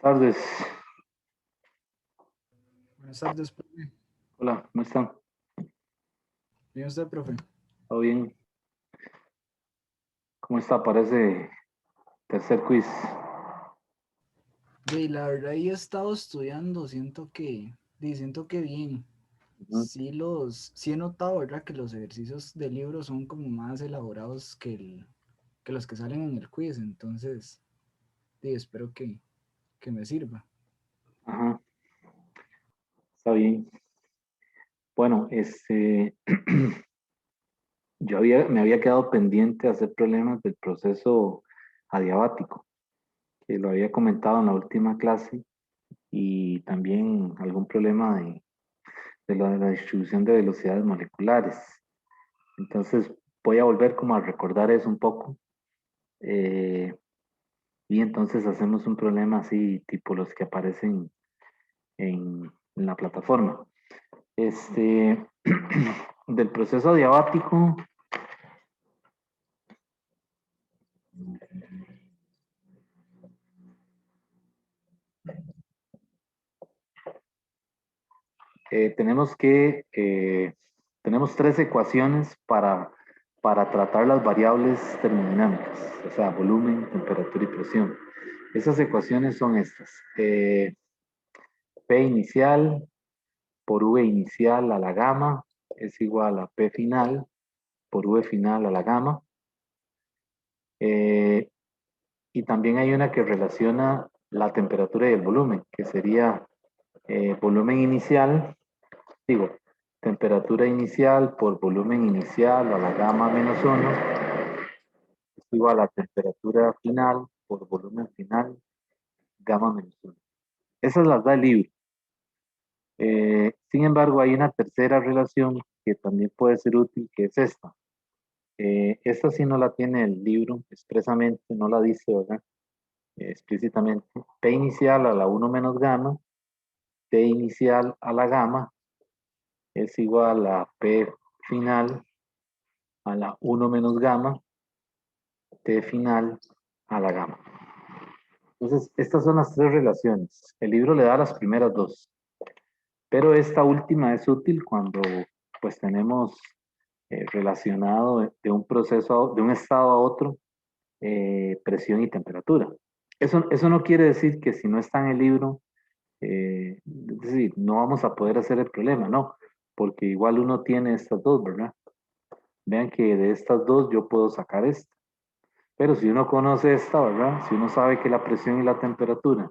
Tardes. Buenas tardes, profe. Hola, ¿cómo están? Bien usted, profe. ¿Todo bien? ¿Cómo está? Parece tercer quiz. Sí, la verdad, he estado estudiando, siento que bien. Ujú. Sí he notado, ¿verdad? Que los ejercicios del libro son como más elaborados que los que salen en el quiz, entonces, sí, espero que me sirva. Ajá, está bien. Bueno, me había quedado pendiente de hacer problemas del proceso adiabático, que lo había comentado en la última clase, y también algún problema de la distribución de velocidades moleculares. Entonces, voy a volver como a recordar eso un poco. eh, y entonces hacemos un problema así, tipo los que aparecen en la plataforma. Este, del proceso adiabático, tenemos tres ecuaciones para tratar las variables termodinámicas, o sea, volumen, temperatura y presión. Esas ecuaciones son estas. P inicial por V inicial a la gamma es igual a P final por V final a la gamma. Eh, y también hay una que relaciona la temperatura y el volumen, que sería volumen inicial, digo, temperatura inicial por volumen inicial a la gamma menos 1 es igual a temperatura final por volumen final gamma menos 1. Esas las da el libro. Sin embargo, hay una tercera relación que también puede ser útil, que es esta. Esta sí no la tiene el libro expresamente, no la dice, ¿verdad? Explícitamente. P inicial a la 1 menos gamma, T inicial a la gamma es igual a P final a la 1 menos gamma, T final a la gamma. Entonces, estas son las tres relaciones. El libro le da las primeras dos, pero esta última es útil cuando pues tenemos relacionado de un proceso, de un estado a otro, presión y temperatura. Eso no quiere decir que si no está en el libro, es decir, no vamos a poder hacer el problema, no, porque igual uno tiene estas dos, ¿verdad? Vean que de estas dos yo puedo sacar esta. Pero si uno conoce esta, ¿verdad? Si uno sabe que la presión y la temperatura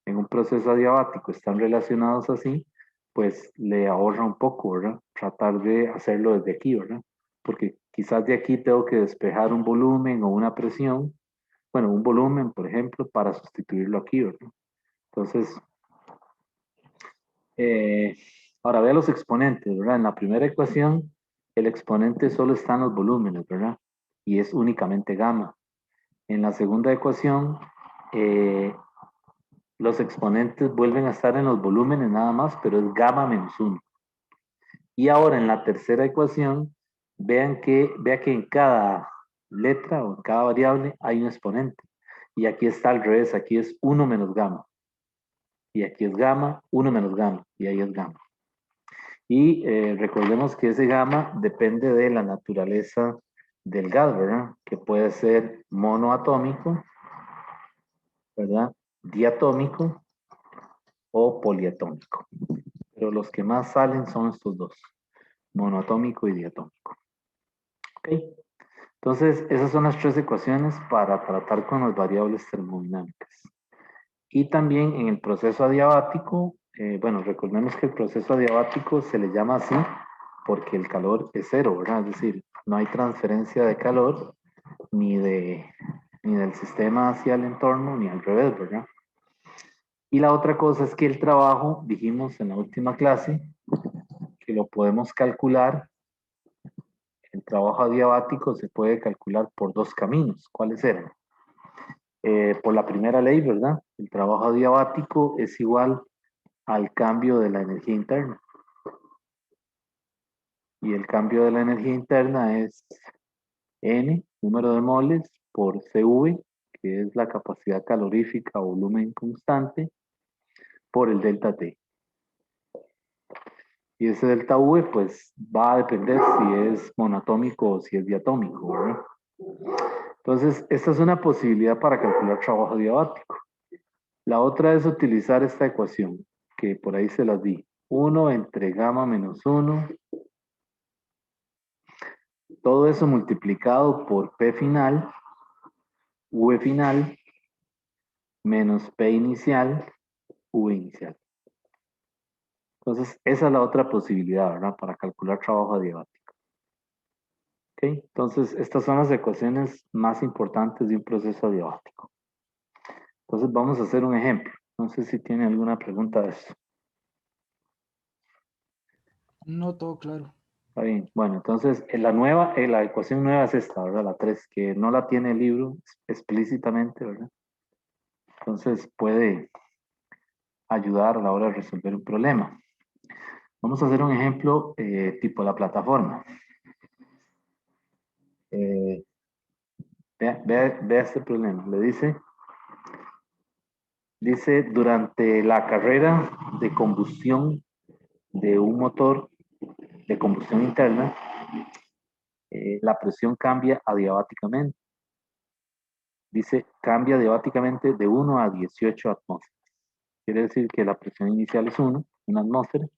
en un proceso adiabático están relacionados así, pues le ahorra un poco, ¿verdad? Tratar de hacerlo desde aquí, ¿verdad? Porque quizás de aquí tengo que despejar un volumen o una presión, bueno, un volumen, por ejemplo, para sustituirlo aquí, ¿verdad? Entonces, eh, ahora vea los exponentes, ¿verdad? En la primera ecuación, el exponente solo está en los volúmenes, ¿verdad? Y es únicamente gamma. En la segunda ecuación, eh, los exponentes vuelven a estar en los volúmenes nada más, pero es gamma menos 1. Y ahora en la tercera ecuación, vea que en cada letra o en cada variable hay un exponente. Y aquí está al revés, aquí es 1 menos gamma. Y aquí es gamma, 1 menos gamma. Y ahí es gamma. Y recordemos que ese gamma depende de la naturaleza del gas, ¿verdad? Que puede ser monoatómico, ¿verdad? Diatómico o poliatómico. Pero los que más salen son estos dos, monoatómico y diatómico. ¿Ok? Entonces, esas son las tres ecuaciones para tratar con las variables termodinámicas. Y también en el proceso adiabático, bueno, recordemos que el proceso adiabático se le llama así porque el calor es cero, ¿verdad? Es decir, no hay transferencia de calor ni, ni del sistema hacia el entorno ni al revés, ¿verdad? Y la otra cosa es que el trabajo, dijimos en la última clase, que lo podemos calcular, el trabajo adiabático se puede calcular por dos caminos. ¿Cuáles eran? Por la primera ley, ¿verdad? El trabajo adiabático es igual al cambio de la energía interna. Y el cambio de la energía interna es N, número de moles, por CV, que es la capacidad calorífica o volumen constante, por el delta T. Y ese delta V, pues, va a depender si es monoatómico o si es diatómico, ¿verdad? Entonces, esta es una posibilidad para calcular trabajo adiabático. La otra es utilizar esta ecuación, que por ahí se las di. 1 entre gamma menos 1. Todo eso multiplicado por P final, V final, menos P inicial, V inicial. Entonces, esa es la otra posibilidad, ¿verdad? Para calcular trabajo adiabático. ¿Ok? Entonces, estas son las ecuaciones más importantes de un proceso adiabático. Entonces, vamos a hacer un ejemplo. No sé si tiene alguna pregunta de esto. No, todo claro. Está bien. Bueno, entonces, la ecuación nueva es esta, ¿verdad? La 3, que no la tiene el libro explícitamente, ¿verdad? Entonces, puede ayudar a la hora de resolver un problema. Vamos a hacer un ejemplo tipo la plataforma. Vea este problema. Le dice, durante la carrera de combustión de un motor de combustión interna, la presión cambia adiabáticamente. Dice, cambia adiabáticamente de 1 a 18 atmósferas. Quiere decir que la presión inicial es 1, una atmósfera,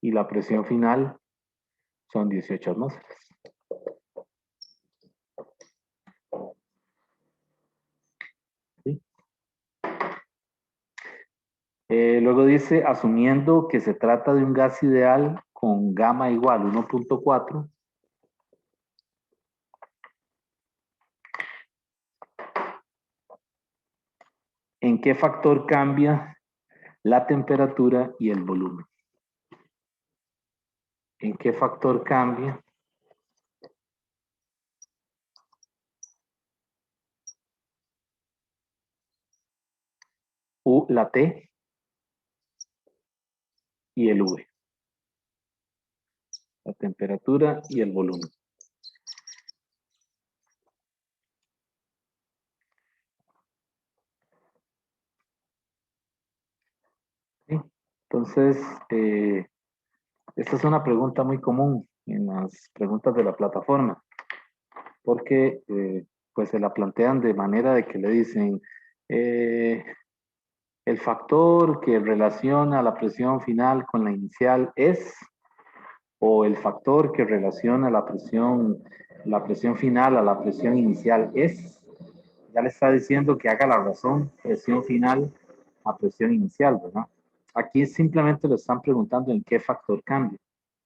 y la presión final son 18 atmósferas. ¿Sí? Luego dice, asumiendo que se trata de un gas ideal con gamma igual 1.4, ¿en qué factor cambia la temperatura y el volumen? ¿En qué factor cambia la T y el V? La temperatura y el volumen. ¿Sí? Entonces, esta es una pregunta muy común en las preguntas de la plataforma, porque pues se la plantean de manera de que le dicen, el factor que relaciona la presión final con la inicial es, o el factor que relaciona la presión final a la presión inicial es. Ya le está diciendo que haga la razón presión final a presión inicial, ¿verdad? Aquí simplemente le están preguntando en qué factor cambia,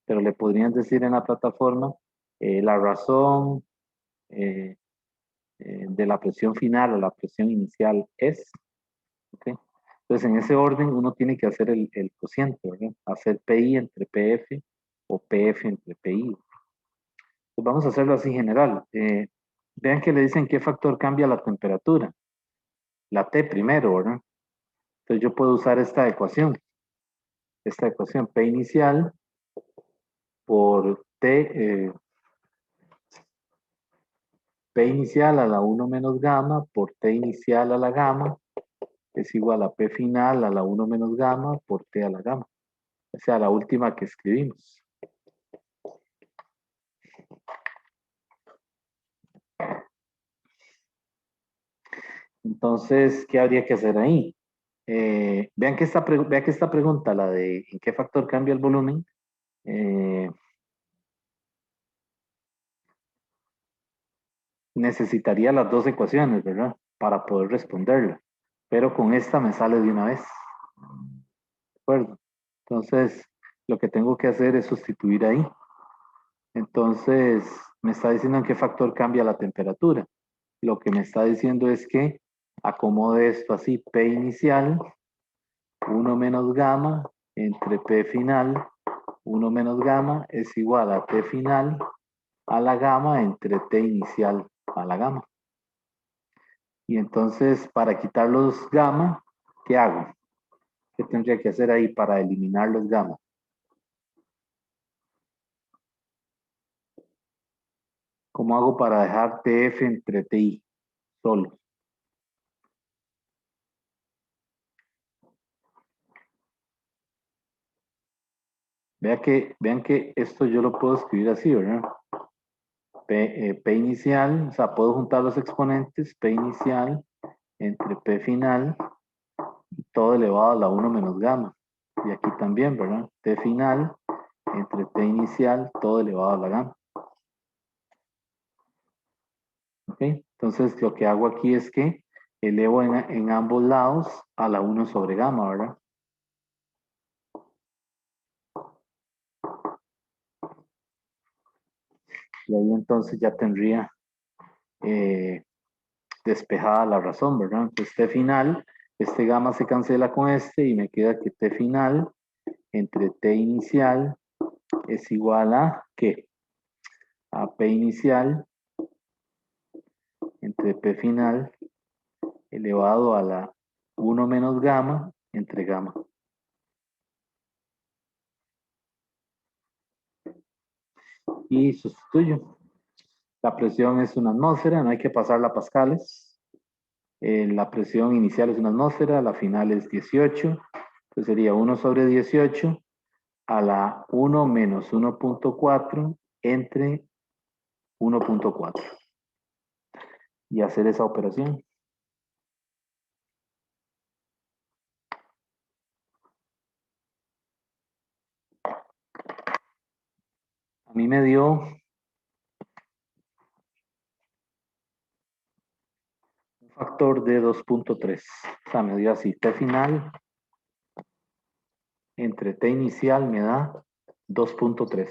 pero le podrían decir en la plataforma la razón de la presión final a la presión inicial es, ¿ok? Entonces, en ese orden uno tiene que hacer el cociente, ¿verdad? Hacer PI entre PF o PF entre PI. Pues vamos a hacerlo así general. Vean que le dicen qué factor cambia la temperatura. La T primero, ¿verdad? Entonces yo puedo usar esta ecuación P inicial por P inicial a la 1 menos gamma por T inicial a la gamma es igual a P final a la 1 menos gamma por T a la gamma. O sea, la última que escribimos. Entonces, ¿qué habría que hacer ahí? Vean que esta pregunta, la de ¿en qué factor cambia el volumen? Necesitaría las dos ecuaciones, ¿verdad? Para poder responderla. Pero con esta me sale de una vez. ¿De acuerdo? Entonces, lo que tengo que hacer es sustituir ahí. Entonces, me está diciendo en qué factor cambia la temperatura. Lo que me está diciendo es que acomode esto así, P inicial, 1 menos gamma, entre P final, 1 menos gamma, es igual a T final a la gamma entre T inicial a la gamma. Y entonces, para quitar los gamma, ¿qué hago? ¿Qué tendría que hacer ahí para eliminar los gamma? ¿Cómo hago para dejar TF entre TI solo? Vean que esto yo lo puedo escribir así, ¿verdad? P inicial, o sea, puedo juntar los exponentes, P inicial entre P final, todo elevado a la 1 menos gamma. Y aquí también, ¿verdad? T final entre T inicial, todo elevado a la gamma. ¿Ok? Entonces, lo que hago aquí es que elevo en ambos lados a la 1 sobre gamma, ¿verdad? Y ahí entonces ya tendría despejada la razón, ¿verdad? Entonces T final, este gamma se cancela con este y me queda que T final entre T inicial es igual a ¿qué? A P inicial entre P final elevado a la 1 menos gamma entre gamma. Y sustituyo. La presión es una atmósfera, no hay que pasarla a pascales. La presión inicial es una atmósfera, la final es 18. Entonces sería 1 sobre 18 a la 1 menos 1.4 entre 1.4. Y hacer esa operación. A mí me dio un factor de 2.3. O sea, me dio así, T final entre T inicial me da 2.3.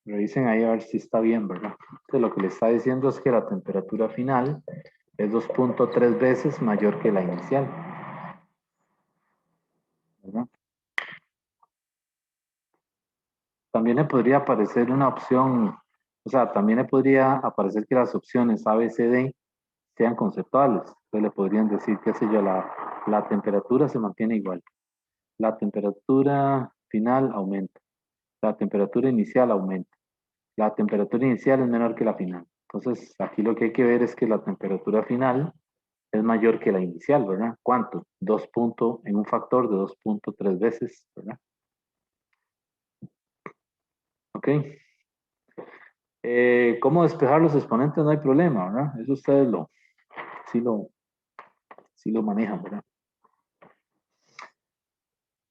Revisen ahí a ver si está bien, ¿verdad? Entonces lo que le está diciendo es que la temperatura final es 2.3 veces mayor que la inicial, ¿verdad? También le podría aparecer una opción, o sea, también le podría aparecer que las opciones A, B, C, D sean conceptuales. Entonces le podrían decir, qué sé yo, la temperatura se mantiene igual. La temperatura final aumenta. La temperatura inicial aumenta. La temperatura inicial es menor que la final. Entonces, aquí lo que hay que ver es que la temperatura final es mayor que la inicial, ¿verdad? ¿Cuánto? 2 puntos en un factor de 2.3 veces, ¿verdad? ¿Ok? ¿Cómo despejar los exponentes? No hay problema, ¿verdad? Eso ustedes sí lo, sí lo manejan, ¿verdad?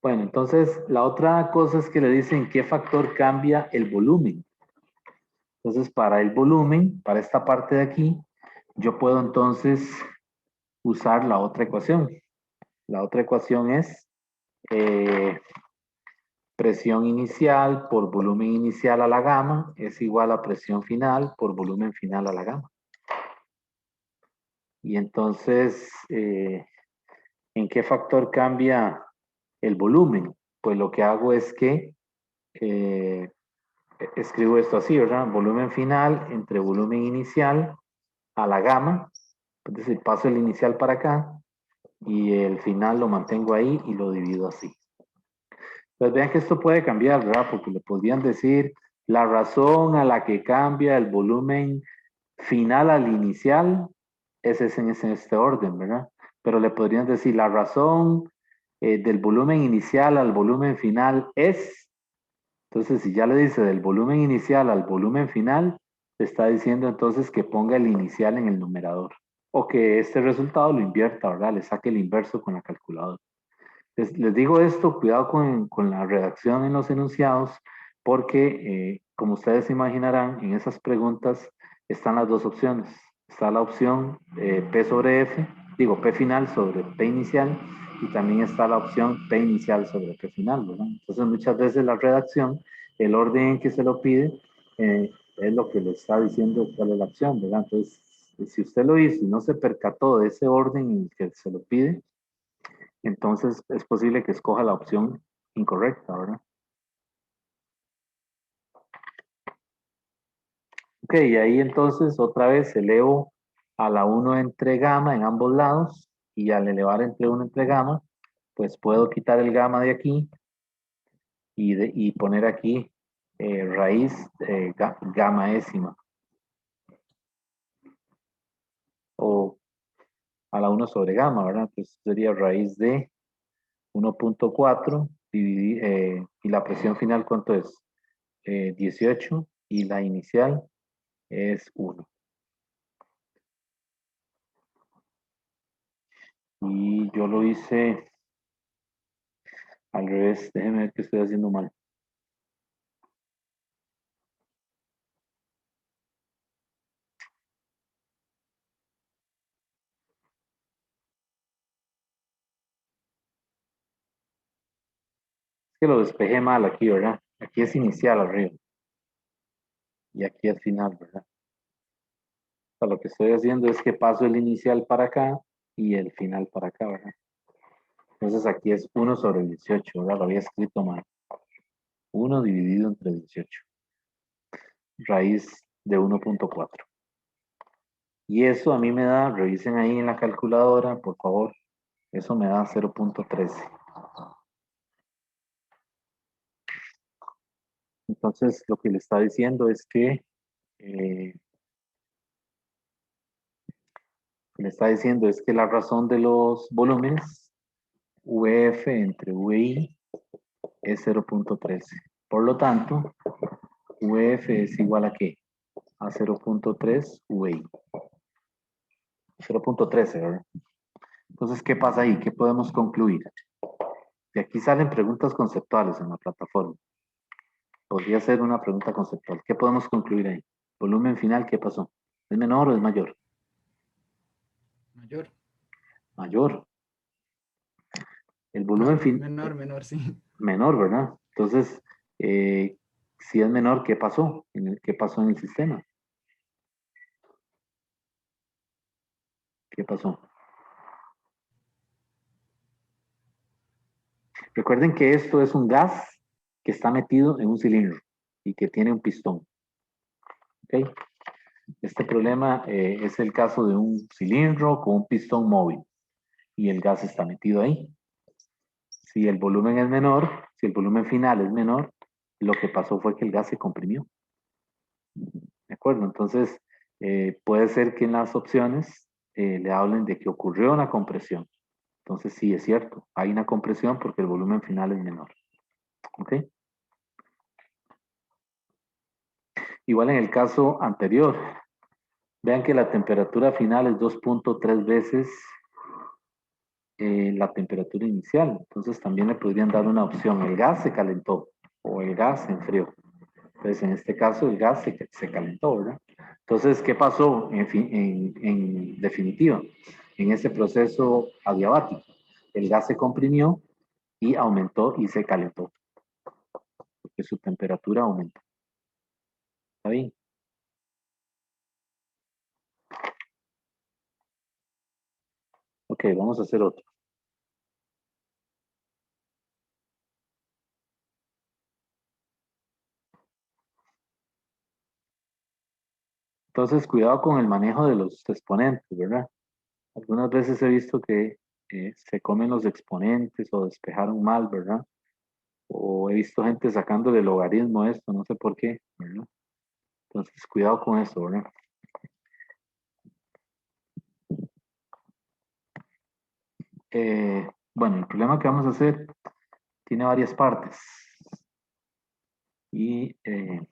Bueno, entonces la otra cosa es que le dicen qué factor cambia el volumen. Entonces, para el volumen, para esta parte de aquí, yo puedo entonces usar la otra ecuación. La otra ecuación es presión inicial por volumen inicial a la gamma es igual a presión final por volumen final a la gamma. Y entonces, ¿en qué factor cambia el volumen? Pues lo que hago es que escribo esto así, ¿verdad? Volumen final entre volumen inicial a la gamma. Es decir, paso el inicial para acá y el final lo mantengo ahí y lo divido así. Pues vean que esto puede cambiar, ¿verdad? Porque le podrían decir la razón a la que cambia el volumen final al inicial es en este orden, ¿verdad? Pero le podrían decir la razón del volumen inicial al volumen final es. Entonces, si ya le dice del volumen inicial al volumen final, te está diciendo entonces que ponga el inicial en el numerador. O que este resultado lo invierta, ¿verdad? Le saque el inverso con la calculadora. Les digo esto, cuidado con la redacción en los enunciados, porque como ustedes imaginarán, en esas preguntas están las dos opciones. Está la opción P sobre F, digo P final sobre P inicial, y también está la opción P inicial sobre P final, ¿verdad? Entonces muchas veces la redacción, el orden en que se lo pide, es lo que le está diciendo cuál es la opción, ¿verdad? Entonces, si usted lo hizo y no se percató de ese orden en el que se lo pide, entonces es posible que escoja la opción incorrecta, ¿verdad? Ok, y ahí entonces otra vez elevo a la 1 entre gamma en ambos lados y al elevar entre 1 entre gamma, pues puedo quitar el gamma de aquí y poner aquí raíz gammaésima. o a la 1 sobre gamma, ¿verdad? Entonces sería raíz de 1.4 y la presión final, ¿cuánto es? 18 y la inicial es 1. Y yo lo hice al revés. Déjenme ver qué estoy haciendo mal. Es que lo despejé mal aquí, ¿verdad? Aquí es inicial arriba. Y aquí es final, ¿verdad? O sea, lo que estoy haciendo es que paso el inicial para acá y el final para acá, ¿verdad? Entonces aquí es 1 sobre 18, ¿verdad? Lo había escrito mal. 1 dividido entre 18. Raíz de 1.4. Y eso a mí me da, revisen ahí en la calculadora, por favor, eso me da 0.13. Entonces, lo que le está diciendo es que la razón de los volúmenes VF entre VI es 0.13. Por lo tanto, VF es igual a ¿qué? A 0.3 VI. 0.13, ¿verdad? Entonces, ¿qué pasa ahí? ¿Qué podemos concluir? De aquí salen preguntas conceptuales en la plataforma. Podría ser una pregunta conceptual. ¿Qué podemos concluir ahí? Volumen final, ¿qué pasó? ¿Es menor o es mayor? Mayor. Mayor. El volumen No, final, menor, sí. menor, ¿verdad? Entonces, si es menor, ¿qué pasó? ¿Qué pasó en el sistema? ¿Qué pasó? Recuerden que esto es un gas que está metido en un cilindro y que tiene un pistón. ¿Ok? Este problema es el caso de un cilindro con un pistón móvil y el gas está metido ahí. Si el volumen es menor, si el volumen final es menor, lo que pasó fue que el gas se comprimió. ¿De acuerdo? Entonces, puede ser que en las opciones le hablen de que ocurrió una compresión. Entonces, sí, es cierto, hay una compresión porque el volumen final es menor. ¿Ok? Igual en el caso anterior, vean que la temperatura final es 2.3 veces la temperatura inicial. Entonces, también le podrían dar una opción. El gas se calentó o el gas se enfrió. Entonces, en este caso, el gas se calentó, ¿verdad? Entonces, ¿qué pasó en definitiva? En ese proceso adiabático, el gas se comprimió y aumentó y se calentó, porque su temperatura aumentó. ¿Está bien? Ok, vamos a hacer otro. Entonces, cuidado con el manejo de los exponentes, ¿verdad? Algunas veces he visto que se comen los exponentes o despejaron mal, ¿verdad? O he visto gente sacando el logaritmo a esto, no sé por qué, ¿verdad? Entonces, cuidado con eso, ¿verdad? Bueno, el problema que vamos a hacer tiene varias partes. Y el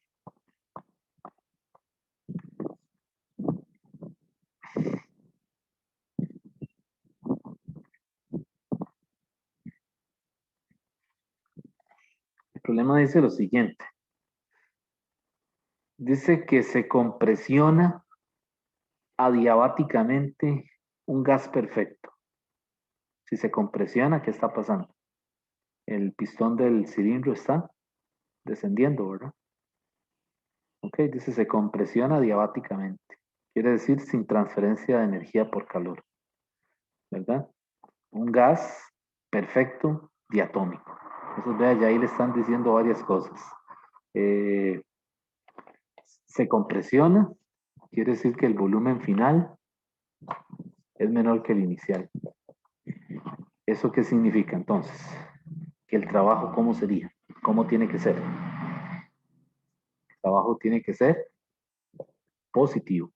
problema dice lo siguiente. Dice que se compresiona adiabáticamente un gas perfecto. Si se compresiona, ¿qué está pasando? El pistón del cilindro está descendiendo, ¿verdad? Ok, dice se compresiona adiabáticamente. Quiere decir sin transferencia de energía por calor, ¿verdad? Un gas perfecto diatómico. Entonces, vea, ya ahí le están diciendo varias cosas. Eh, se compresiona, quiere decir que el volumen final es menor que el inicial. ¿Eso qué significa entonces? Que el trabajo, ¿cómo sería? ¿Cómo tiene que ser? El trabajo tiene que ser positivo.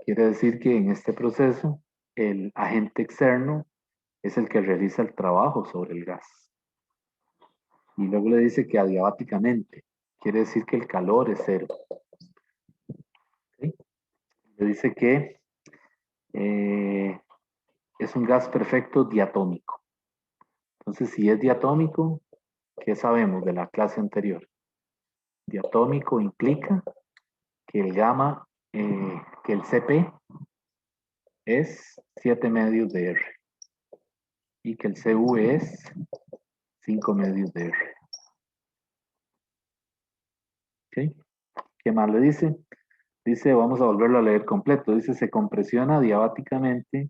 Quiere decir que en este proceso el agente externo es el que realiza el trabajo sobre el gas. Y luego le dice que adiabáticamente, quiere decir que el calor es cero. ¿Sí? Le dice que es un gas perfecto diatómico. Entonces, si es diatómico, ¿qué sabemos de la clase anterior? Diatómico implica que el gamma, que el CP es 7 medios de R y que el CU es 5 medios de R. ¿Okay? ¿Qué más le dice? Dice, vamos a volverlo a leer completo. Dice, se compresiona diabáticamente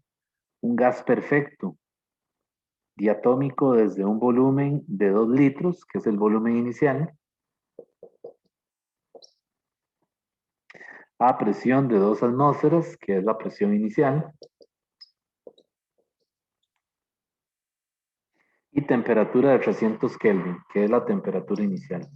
un gas perfecto, diatómico desde un volumen de 2 litros, que es el volumen inicial, a presión de 2 atmósferas, que es la presión inicial, y temperatura de 300 Kelvin, que es la temperatura inicial.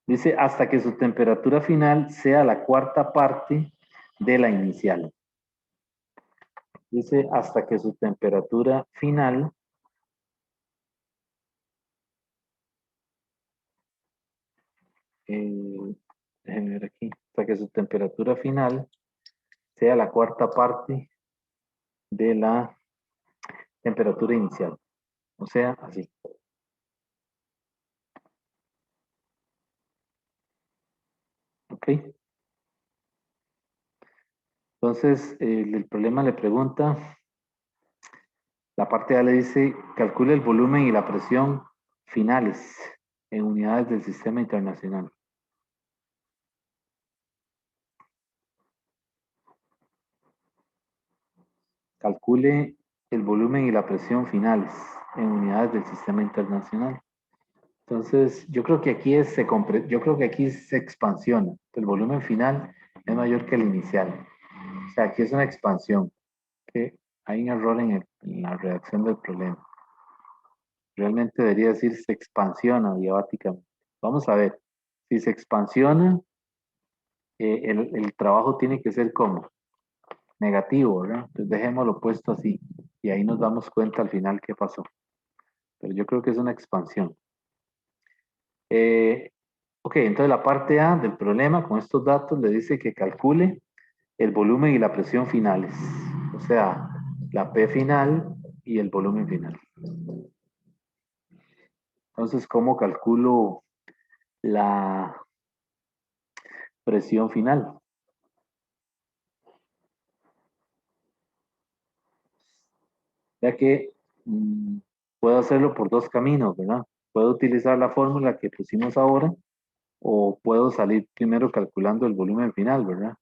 Dice, hasta que su temperatura final sea la cuarta parte de la inicial. Dice, hasta que su temperatura final déjenme ver aquí, hasta que su temperatura final sea la cuarta parte de la temperatura inicial. O sea, así. ¿Ok? Entonces, el problema le pregunta, la parte A le dice, calcule el volumen y la presión finales en unidades del sistema internacional. Calcule el volumen y la presión finales en unidades del sistema internacional. Entonces, yo creo que yo creo que aquí se expansiona. El volumen final es mayor que el inicial. O sea, aquí es una expansión. Que hay un error en la redacción del problema. Realmente debería decir se expansiona diabáticamente. Vamos a ver. Si se expansiona, el trabajo tiene que ser como negativo, ¿verdad? Entonces dejémoslo puesto así. Y ahí nos damos cuenta al final qué pasó. Pero yo creo que es una expansión. Ok, entonces la parte A del problema con estos datos le dice que calcule el volumen y la presión finales. O sea, la P final y el volumen final. Entonces, ¿cómo calculo la presión final? Ya que puedo hacerlo por dos caminos, ¿verdad? Puedo utilizar la fórmula que pusimos ahora o puedo salir primero calculando el volumen final, ¿verdad?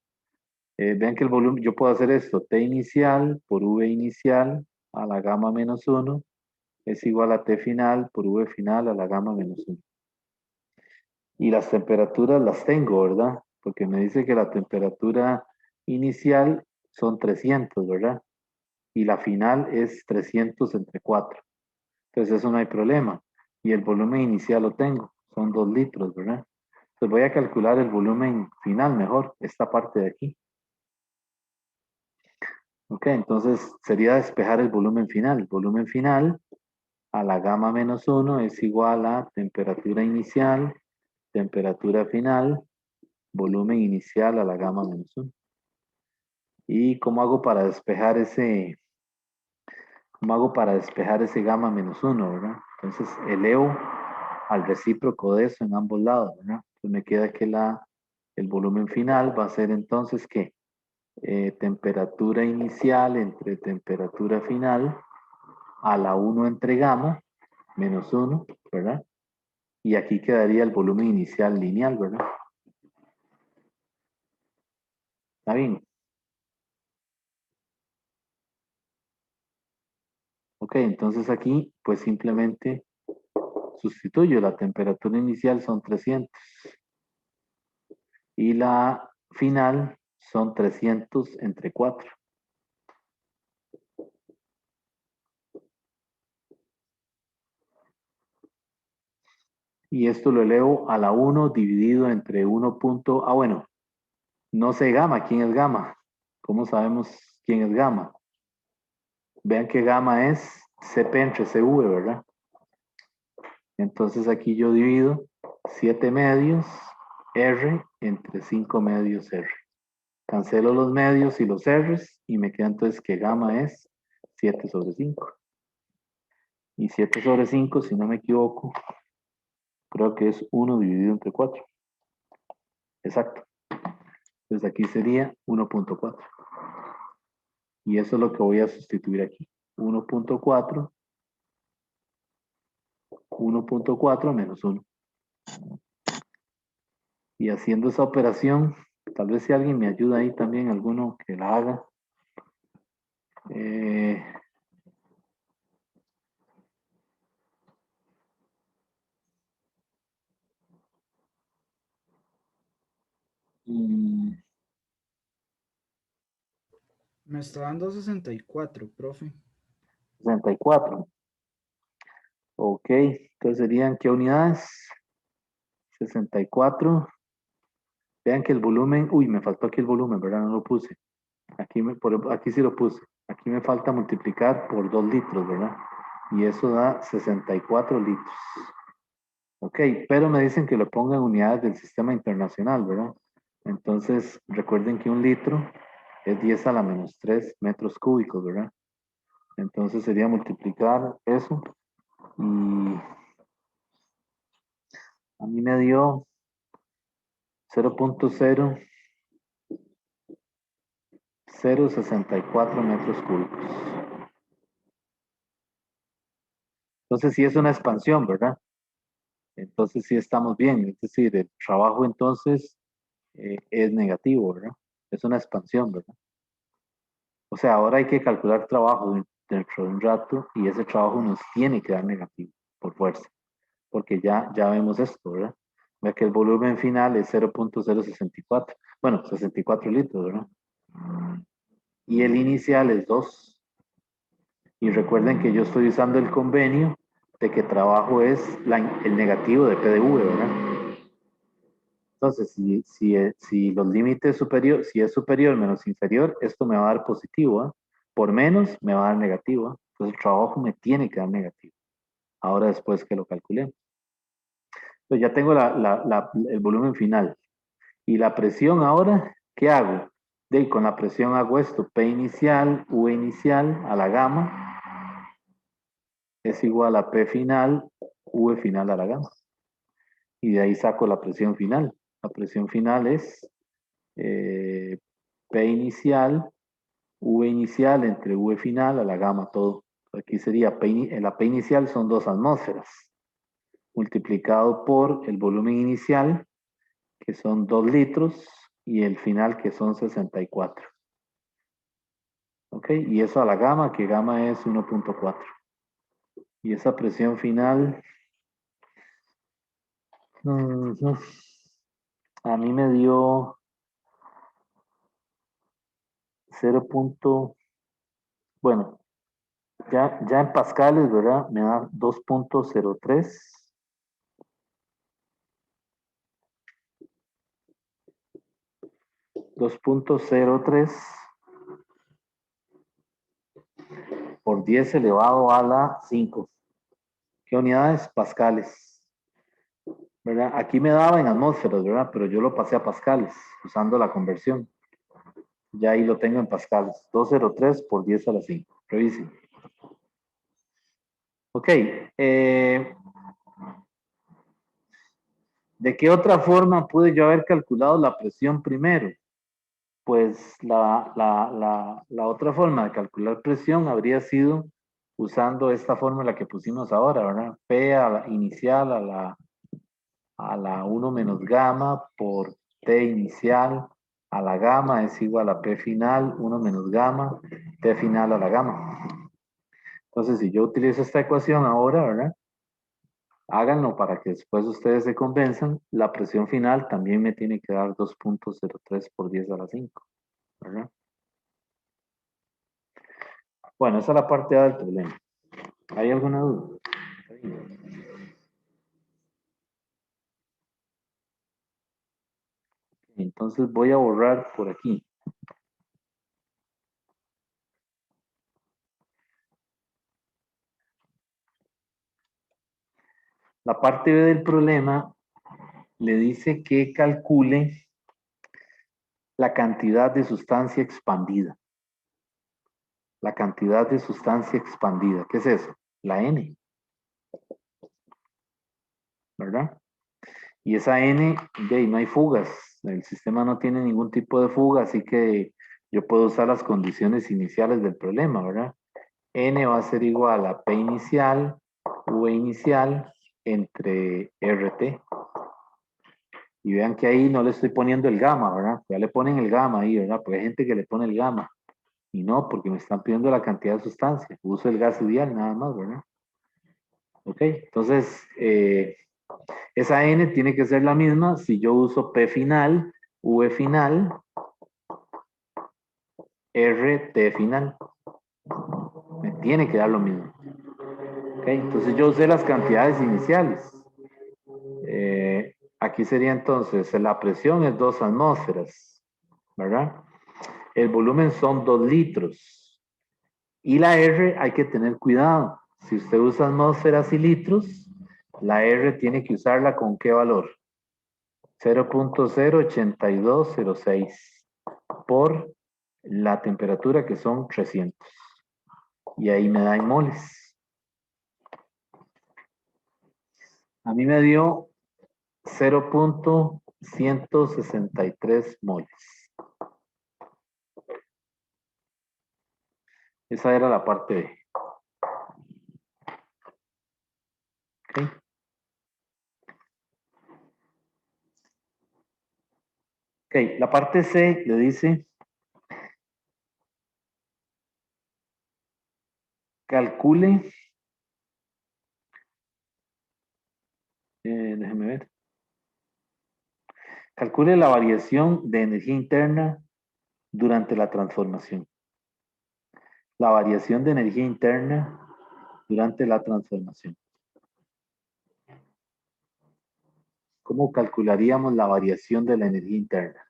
Vean que el volumen, yo puedo hacer esto, T inicial por V inicial a la gamma menos 1 es igual a T final por V final a la gamma menos 1. Y las temperaturas las tengo, ¿verdad? Porque me dice que la temperatura inicial son 300, ¿verdad? Y la final es 300 entre 4. Entonces eso no hay problema. Y el volumen inicial lo tengo, son 2 litros, ¿verdad? Entonces voy a calcular el volumen final mejor, esta parte de aquí. Ok, entonces sería despejar el volumen final. El volumen final a la gamma menos 1 es igual a temperatura inicial, temperatura final, volumen inicial a la gamma menos 1. ¿Y cómo hago para despejar ese gamma menos 1, ¿verdad? Entonces elevo al recíproco de eso en ambos lados, ¿verdad? Entonces me queda que el volumen final va a ser entonces que temperatura inicial entre temperatura final a la 1 entre gamma menos 1, ¿verdad? Y aquí quedaría el volumen inicial lineal, ¿verdad? ¿Está bien? Ok, entonces aquí pues simplemente sustituyo la temperatura inicial son 300 y la final son 300 entre 4. y esto lo elevo a la 1 dividido entre 1 punto, bueno, no sé gamma, ¿quién es gamma? ¿Cómo sabemos quién es gamma? Vean que gamma es CP entre CV, ¿verdad? Entonces aquí yo divido 7 medios R entre 5 medios R. Cancelo los medios y los R's y me queda entonces que gamma es 7 sobre 5. Y 7 sobre 5, si no me equivoco, creo que es 1 dividido entre 4. Exacto. Entonces aquí sería 1.4. Y eso es lo que voy a sustituir aquí. 1.4 menos 1. Y haciendo esa operación, tal vez si alguien me ayuda ahí también, alguno que la haga. Eh, mm, Me está dando 64, profe. 64. Ok, entonces serían ¿qué unidades? 64. Vean que el volumen, uy, me faltó aquí el volumen, ¿verdad? No lo puse. Aquí sí lo puse. Aquí me falta multiplicar por 2 litros, ¿verdad? Y eso da 64 litros. Ok, pero me dicen que lo ponga en unidades del sistema internacional, ¿verdad? Entonces, recuerden que un litro es 10 a la menos 3 metros cúbicos, ¿verdad? Entonces sería multiplicar eso y a mí me dio 0.0064 metros cúbicos. Entonces sí es una expansión, ¿verdad? Entonces sí estamos bien, es decir, el trabajo entonces es negativo, ¿verdad? Es una expansión, ¿verdad? O sea, ahora hay que calcular trabajo dentro de un rato y ese trabajo nos tiene que dar negativo, por fuerza, porque ya vemos esto, ¿verdad? Ve que el volumen final es 0.064, bueno, 64 litros, ¿verdad? Y el inicial es 2. Y recuerden que yo estoy usando el convenio de que trabajo es el negativo de PdV, ¿verdad? Entonces, si los límites superior, si es superior menos inferior, esto me va a dar positivo, ¿eh? Por menos me va a dar negativo, ¿eh? Entonces el trabajo me tiene que dar negativo. Ahora después que lo calculemos. Entonces ya tengo el volumen final. Y la presión ahora, ¿qué hago? Con la presión hago esto, P inicial, U inicial a la gamma es igual a P final, V final a la gamma. Y de ahí saco la presión final. La presión final es P inicial, V inicial entre V final a la gamma todo. Aquí sería la P inicial son 2 atmósferas, multiplicado por el volumen inicial, que son 2 litros, y el final, que son 64. ¿Ok? Y eso a la gamma, que gamma es 1.4. Y esa presión final, a mí me dio 0. Bueno, ya en pascales, ¿verdad? Me da 2.03. 2.03 por 10 elevado a la 5. ¿Qué unidades? Pascales. ¿Verdad? Aquí me daba en atmósferas, ¿verdad? Pero yo lo pasé a pascales usando la conversión. Ya ahí lo tengo en pascales. 203 por 10 a la 5. Revisen. Ok. ¿De qué otra forma pude yo haber calculado la presión primero? Pues la otra forma de calcular presión habría sido usando esta fórmula que pusimos ahora, ¿verdad? P a la inicial a la 1 menos gamma por T inicial a la gamma es igual a P final, 1 menos gamma, T final a la gamma. Entonces, si yo utilizo esta ecuación ahora, ¿verdad? Háganlo para que después ustedes se convenzan. La presión final también me tiene que dar 2.03 por 10 a la 5, ¿verdad? Bueno, esa es la parte A del problema. ¿Hay alguna duda? Entonces voy a borrar por aquí. La parte B del problema le dice que calcule la cantidad de sustancia expandida. La cantidad de sustancia expandida. ¿Qué es eso? La N. ¿Verdad? Y esa N, de ahí no hay fugas. El sistema no tiene ningún tipo de fuga, así que yo puedo usar las condiciones iniciales del problema, ¿verdad? N va a ser igual a P inicial, V inicial, entre RT. Y vean que ahí no le estoy poniendo el gamma, ¿verdad? Ya le ponen el gamma ahí, ¿verdad? Porque hay gente que le pone el gamma. Y no, porque me están pidiendo la cantidad de sustancia. Uso el gas ideal nada más, ¿verdad? Ok, entonces esa N tiene que ser la misma si yo uso P final, V final, RT final. Me tiene que dar lo mismo. Ok, entonces yo usé las cantidades iniciales. Aquí sería entonces, la presión es 2 atmósferas, ¿verdad? El volumen son 2 litros. Y la R hay que tener cuidado. Si usted usa atmósferas y litros, la R tiene que usarla con qué valor? 0.08206 por la temperatura que son 300. Y ahí me da en moles. A mí me dio 0.163 moles. Esa era la parte B. ¿Okay? Ok, la parte C le dice, calcule, déjeme ver, calcule la variación de energía interna durante la transformación. La variación de energía interna durante la transformación. ¿Cómo calcularíamos la variación de la energía interna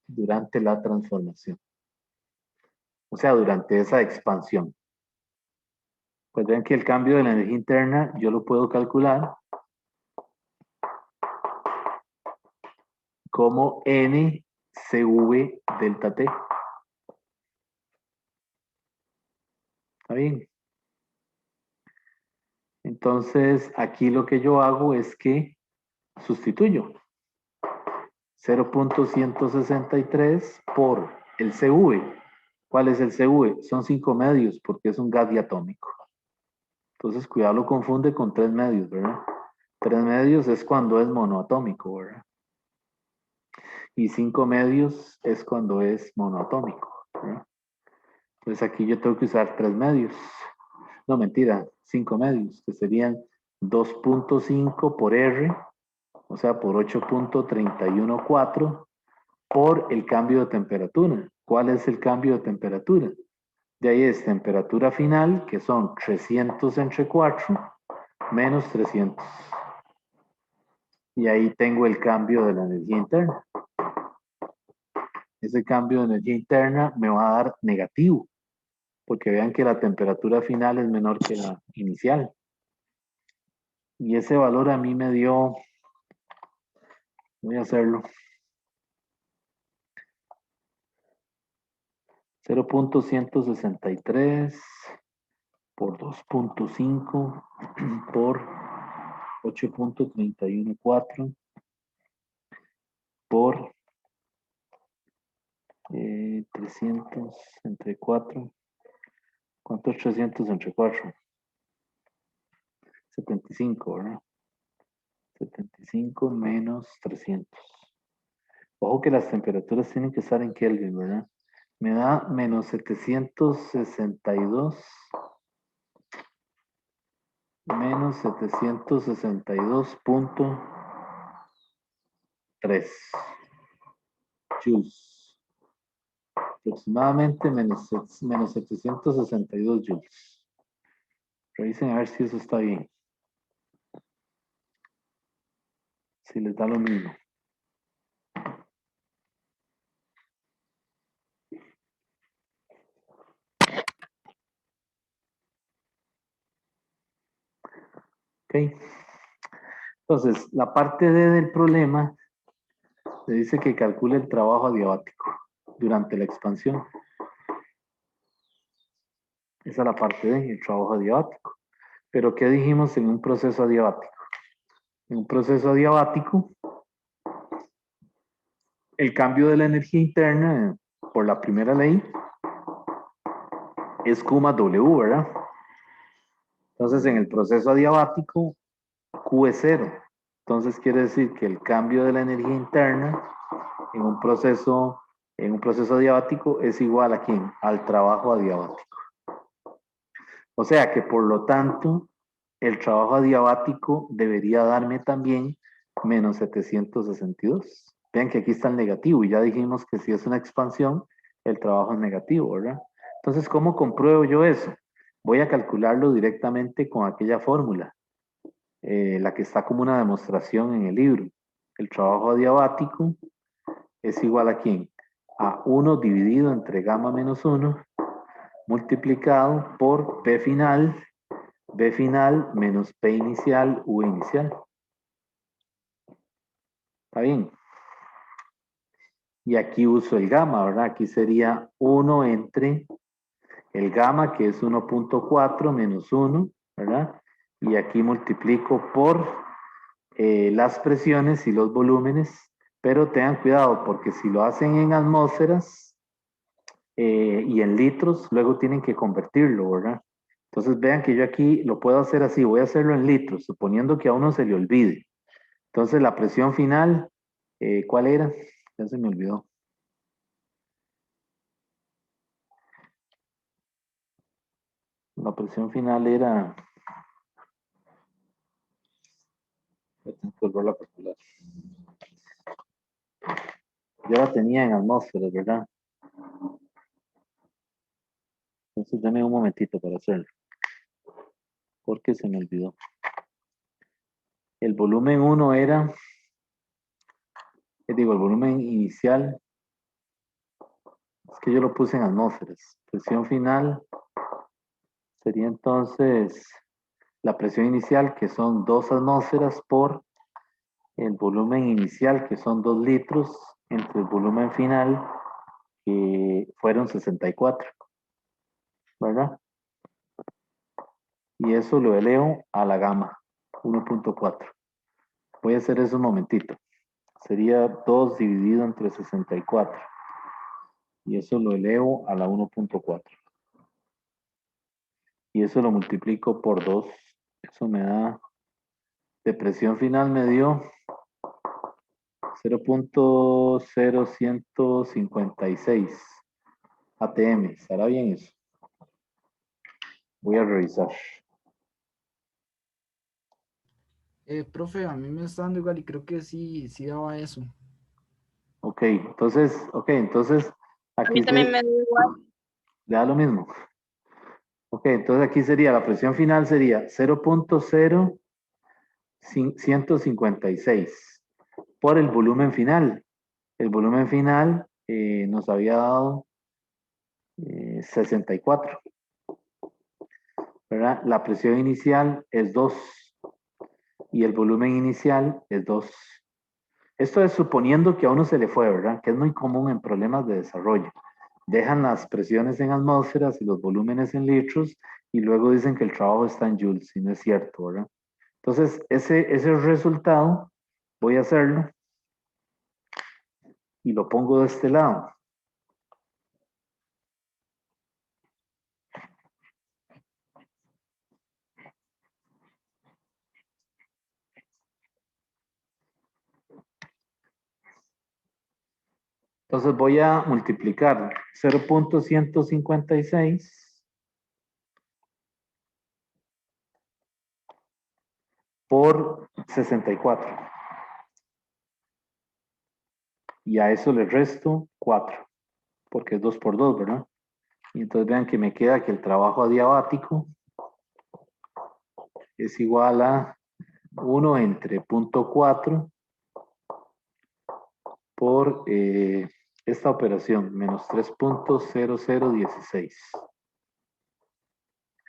durante la transformación? O sea, durante esa expansión. Pues ven que el cambio de la energía interna yo lo puedo calcular como NCV delta T. ¿Está bien? Entonces, aquí lo que yo hago es que sustituyo 0.163 por el CV. ¿Cuál es el CV? Son 5 medios porque es un gas diatómico. Entonces, cuidado, lo confunde con 3 medios, ¿verdad? 3 medios es cuando es monoatómico, ¿verdad? Y 5 medios es cuando es monoatómico, ¿verdad? Entonces aquí yo tengo que usar 3 medios. No, mentira, 5 medios, que serían 2.5 por R, o sea, por 8.314 por el cambio de temperatura. ¿Cuál es el cambio de temperatura? De ahí es temperatura final, que son 300 entre 4, menos 300. Y ahí tengo el cambio de la energía interna. Ese cambio de energía interna me va a dar negativo, porque vean que la temperatura final es menor que la inicial. Y ese valor a mí me dio, voy a hacerlo, 0.163 por 2.5 por 8.314 por 300 entre 4. ¿Cuánto es 300 entre 4? 75, ¿verdad? 75 menos 300. Ojo que las temperaturas tienen que estar en Kelvin, ¿verdad? Me da menos 762 menos 762.3 joules. Aproximadamente menos 762 joules. Revisen a ver si eso está bien. Si les da lo mismo. Entonces, la parte D del problema le dice que calcule el trabajo adiabático durante la expansión. Esa es la parte D, el trabajo adiabático. Pero, ¿qué dijimos en un proceso adiabático? En un proceso adiabático, el cambio de la energía interna por la primera ley es Q más W, ¿verdad? Entonces, en el proceso adiabático, Q es 0. Entonces, quiere decir que el cambio de la energía interna en un proceso adiabático es igual a ¿quién? Al trabajo adiabático. O sea que, por lo tanto, el trabajo adiabático debería darme también menos 762. Vean que aquí está el negativo y ya dijimos que si es una expansión, el trabajo es negativo, ¿verdad? Entonces, ¿cómo compruebo yo eso? Voy a calcularlo directamente con aquella fórmula, la que está como una demostración en el libro. El trabajo adiabático es igual a ¿quién? A 1 dividido entre gamma menos 1 multiplicado por B final menos P inicial, U inicial. ¿Está bien? Y aquí uso el gamma, ¿verdad? Aquí sería 1 entre el gamma, que es 1.4 menos 1, ¿verdad? Y aquí multiplico por las presiones y los volúmenes, pero tengan cuidado porque si lo hacen en atmósferas y en litros, luego tienen que convertirlo, ¿verdad? Entonces vean que yo aquí lo puedo hacer así, voy a hacerlo en litros, suponiendo que a uno se le olvide. Entonces la presión final, ¿cuál era? Ya se me olvidó. La presión final era... Tengo que volverla a calcular. Yo la tenía en atmósferas, ¿verdad? Entonces dame un momentito para hacerlo. Porque se me olvidó. El volumen 1 era... el volumen inicial. Es que yo lo puse en atmósferas. Presión final sería entonces la presión inicial, que son 2 atmósferas, por el volumen inicial, que son 2 litros, entre el volumen final, que fueron 64, ¿verdad? Y eso lo elevo a la gamma, 1.4. Voy a hacer eso un momentito. Sería 2 dividido entre 64. Y eso lo elevo a la 1.4. Y eso lo multiplico por 2. Eso me da... de presión final me dio 0.0156 ATM. ¿Estará bien eso? Voy a revisar. Profe, a mí me está dando igual y creo que sí, sí daba eso. Ok, entonces A aquí mí también me da igual. le da lo mismo. Ok, entonces aquí sería, la presión final sería 0.0156 por el volumen final. El volumen final nos había dado 64, ¿verdad? La presión inicial es 2 y el volumen inicial es 2. Esto es suponiendo que a uno se le fue, ¿verdad? Que es muy común en problemas de desarrollo. Dejan las presiones en atmósferas y los volúmenes en litros y luego dicen que el trabajo está en joules y no es cierto, ¿verdad? Entonces, ese resultado voy a hacerlo y lo pongo de este lado. Entonces voy a multiplicar 0.156 por 64. Y a eso le resto 4, porque es 2 por 2, ¿verdad? Y entonces vean que me queda que el trabajo adiabático es igual a 1 entre 0.4 por esta operación, menos 3.0016.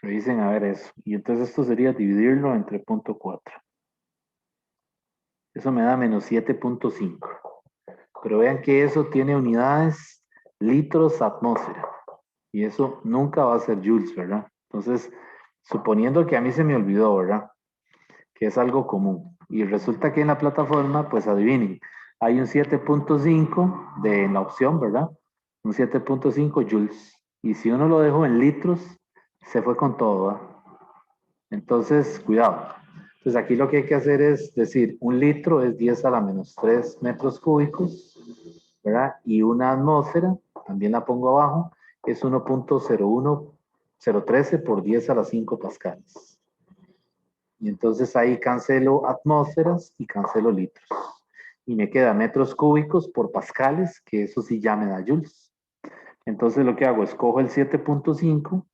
Revisen a ver eso. Y entonces esto sería dividirlo entre 0.4. Eso me da menos 7.5. Pero vean que eso tiene unidades litros atmósfera. Y eso nunca va a ser joules, ¿verdad? Entonces, suponiendo que a mí se me olvidó, ¿verdad? Que es algo común. Y resulta que en la plataforma, pues adivinen, hay un 7.5 en la opción, ¿verdad? Un 7.5 joules. Y si uno lo dejó en litros, se fue con todo, ¿verdad? Entonces, cuidado. Entonces aquí lo que hay que hacer es decir, un litro es 10 a la menos 3 metros cúbicos, ¿verdad? Y una atmósfera, también la pongo abajo, es 1.013 por 10 a las 5 pascales. Y entonces ahí cancelo atmósferas y cancelo litros. Y me queda metros cúbicos por pascales, que eso sí ya me da joules. Entonces lo que hago es cojo el 7.5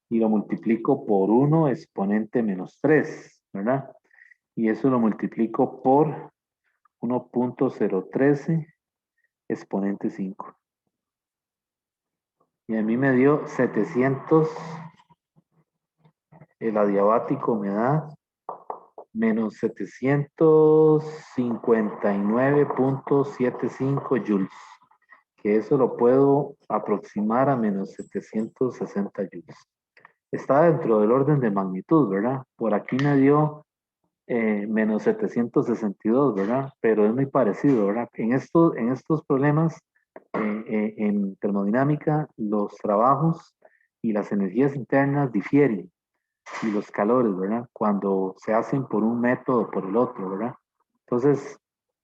y lo multiplico por 1 exponente menos 3, ¿verdad? Y eso lo multiplico por 1.013 exponente 5. Y a mí me dio 700, el adiabático me da menos 759.75 joules, que eso lo puedo aproximar a menos 760 joules. Está dentro del orden de magnitud, ¿verdad? Por aquí me dio menos 762, ¿verdad? Pero es muy parecido, ¿verdad? En estos problemas, en termodinámica, los trabajos y las energías internas difieren, y los calores, ¿verdad? Cuando se hacen por un método o por el otro, ¿verdad? Entonces,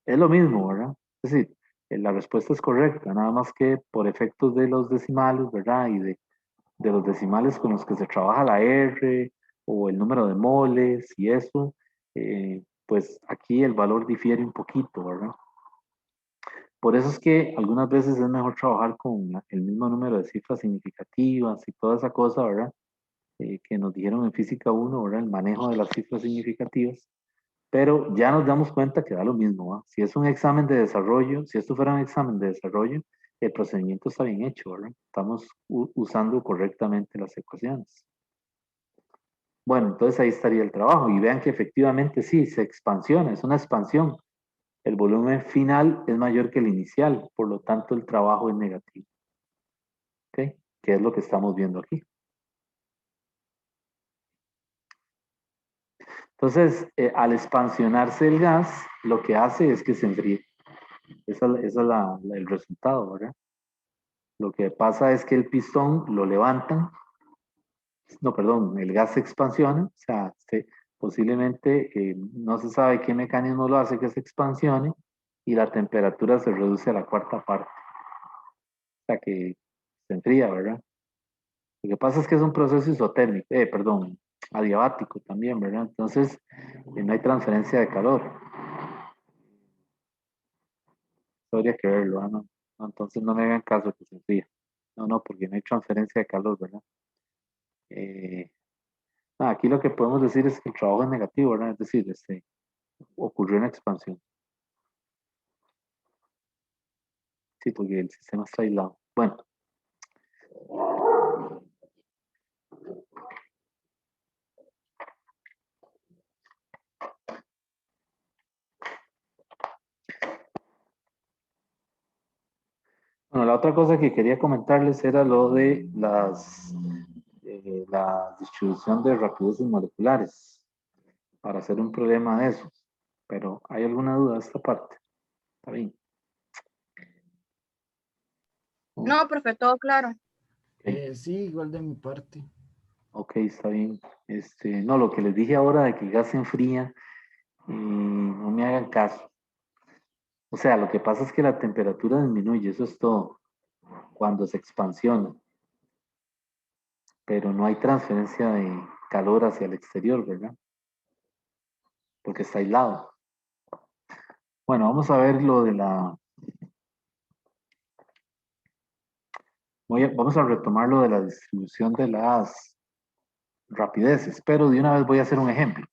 es lo mismo, ¿verdad? Es decir, la respuesta es correcta, nada más que por efectos de los decimales, ¿verdad? Y de los decimales con los que se trabaja la R o el número de moles y eso, pues aquí el valor difiere un poquito, ¿verdad? Por eso es que algunas veces es mejor trabajar con el mismo número de cifras significativas y toda esa cosa, ¿verdad? Que nos dijeron en física 1, ¿verdad? El manejo de las cifras significativas, pero ya nos damos cuenta que da lo mismo, ¿va? Si es un examen de desarrollo, si esto fuera un examen de desarrollo, el procedimiento está bien hecho, ¿verdad? Estamos usando correctamente las ecuaciones. Bueno, entonces ahí estaría el trabajo y vean que efectivamente sí, se expansiona, es una expansión. El volumen final es mayor que el inicial, por lo tanto el trabajo es negativo. ¿Ok? ¿Qué es lo que estamos viendo aquí? Entonces, al expansionarse el gas, lo que hace es que se enfríe. Ese es el resultado, ¿verdad? Lo que pasa es que el pistón lo levantan, no, perdón, el gas se expansiona, o sea, posiblemente no se sabe qué mecanismo lo hace que se expansione y la temperatura se reduce a la cuarta parte, o sea que se enfría, ¿verdad? Lo que pasa es que es un proceso isotérmico, perdón, adiabático también, ¿verdad? Entonces, no hay transferencia de calor. Habría que verlo, ¿ah? No, no, entonces no me hagan caso que se enfría. No, no, porque no hay transferencia de calor, ¿verdad? Eh, aquí lo que podemos decir es que el trabajo es negativo, ¿verdad? Es decir, ocurrió una expansión. Sí, porque el sistema está aislado. Bueno, la otra cosa que quería comentarles era lo de la distribución de rapideces moleculares para hacer un problema de esos. Pero, ¿hay alguna duda de esta parte? Está bien. No, profe, todo claro. Ok. Sí, igual de mi parte. Ok, está bien. No, lo que les dije ahora de que el gas se enfría, no me hagan caso. O sea, lo que pasa es que la temperatura disminuye, eso es todo, cuando se expansiona, pero no hay transferencia de calor hacia el exterior, ¿verdad? Porque está aislado. Bueno, vamos a ver lo de vamos a retomar lo de la distribución de las rapideces, pero de una vez voy a hacer un ejemplo,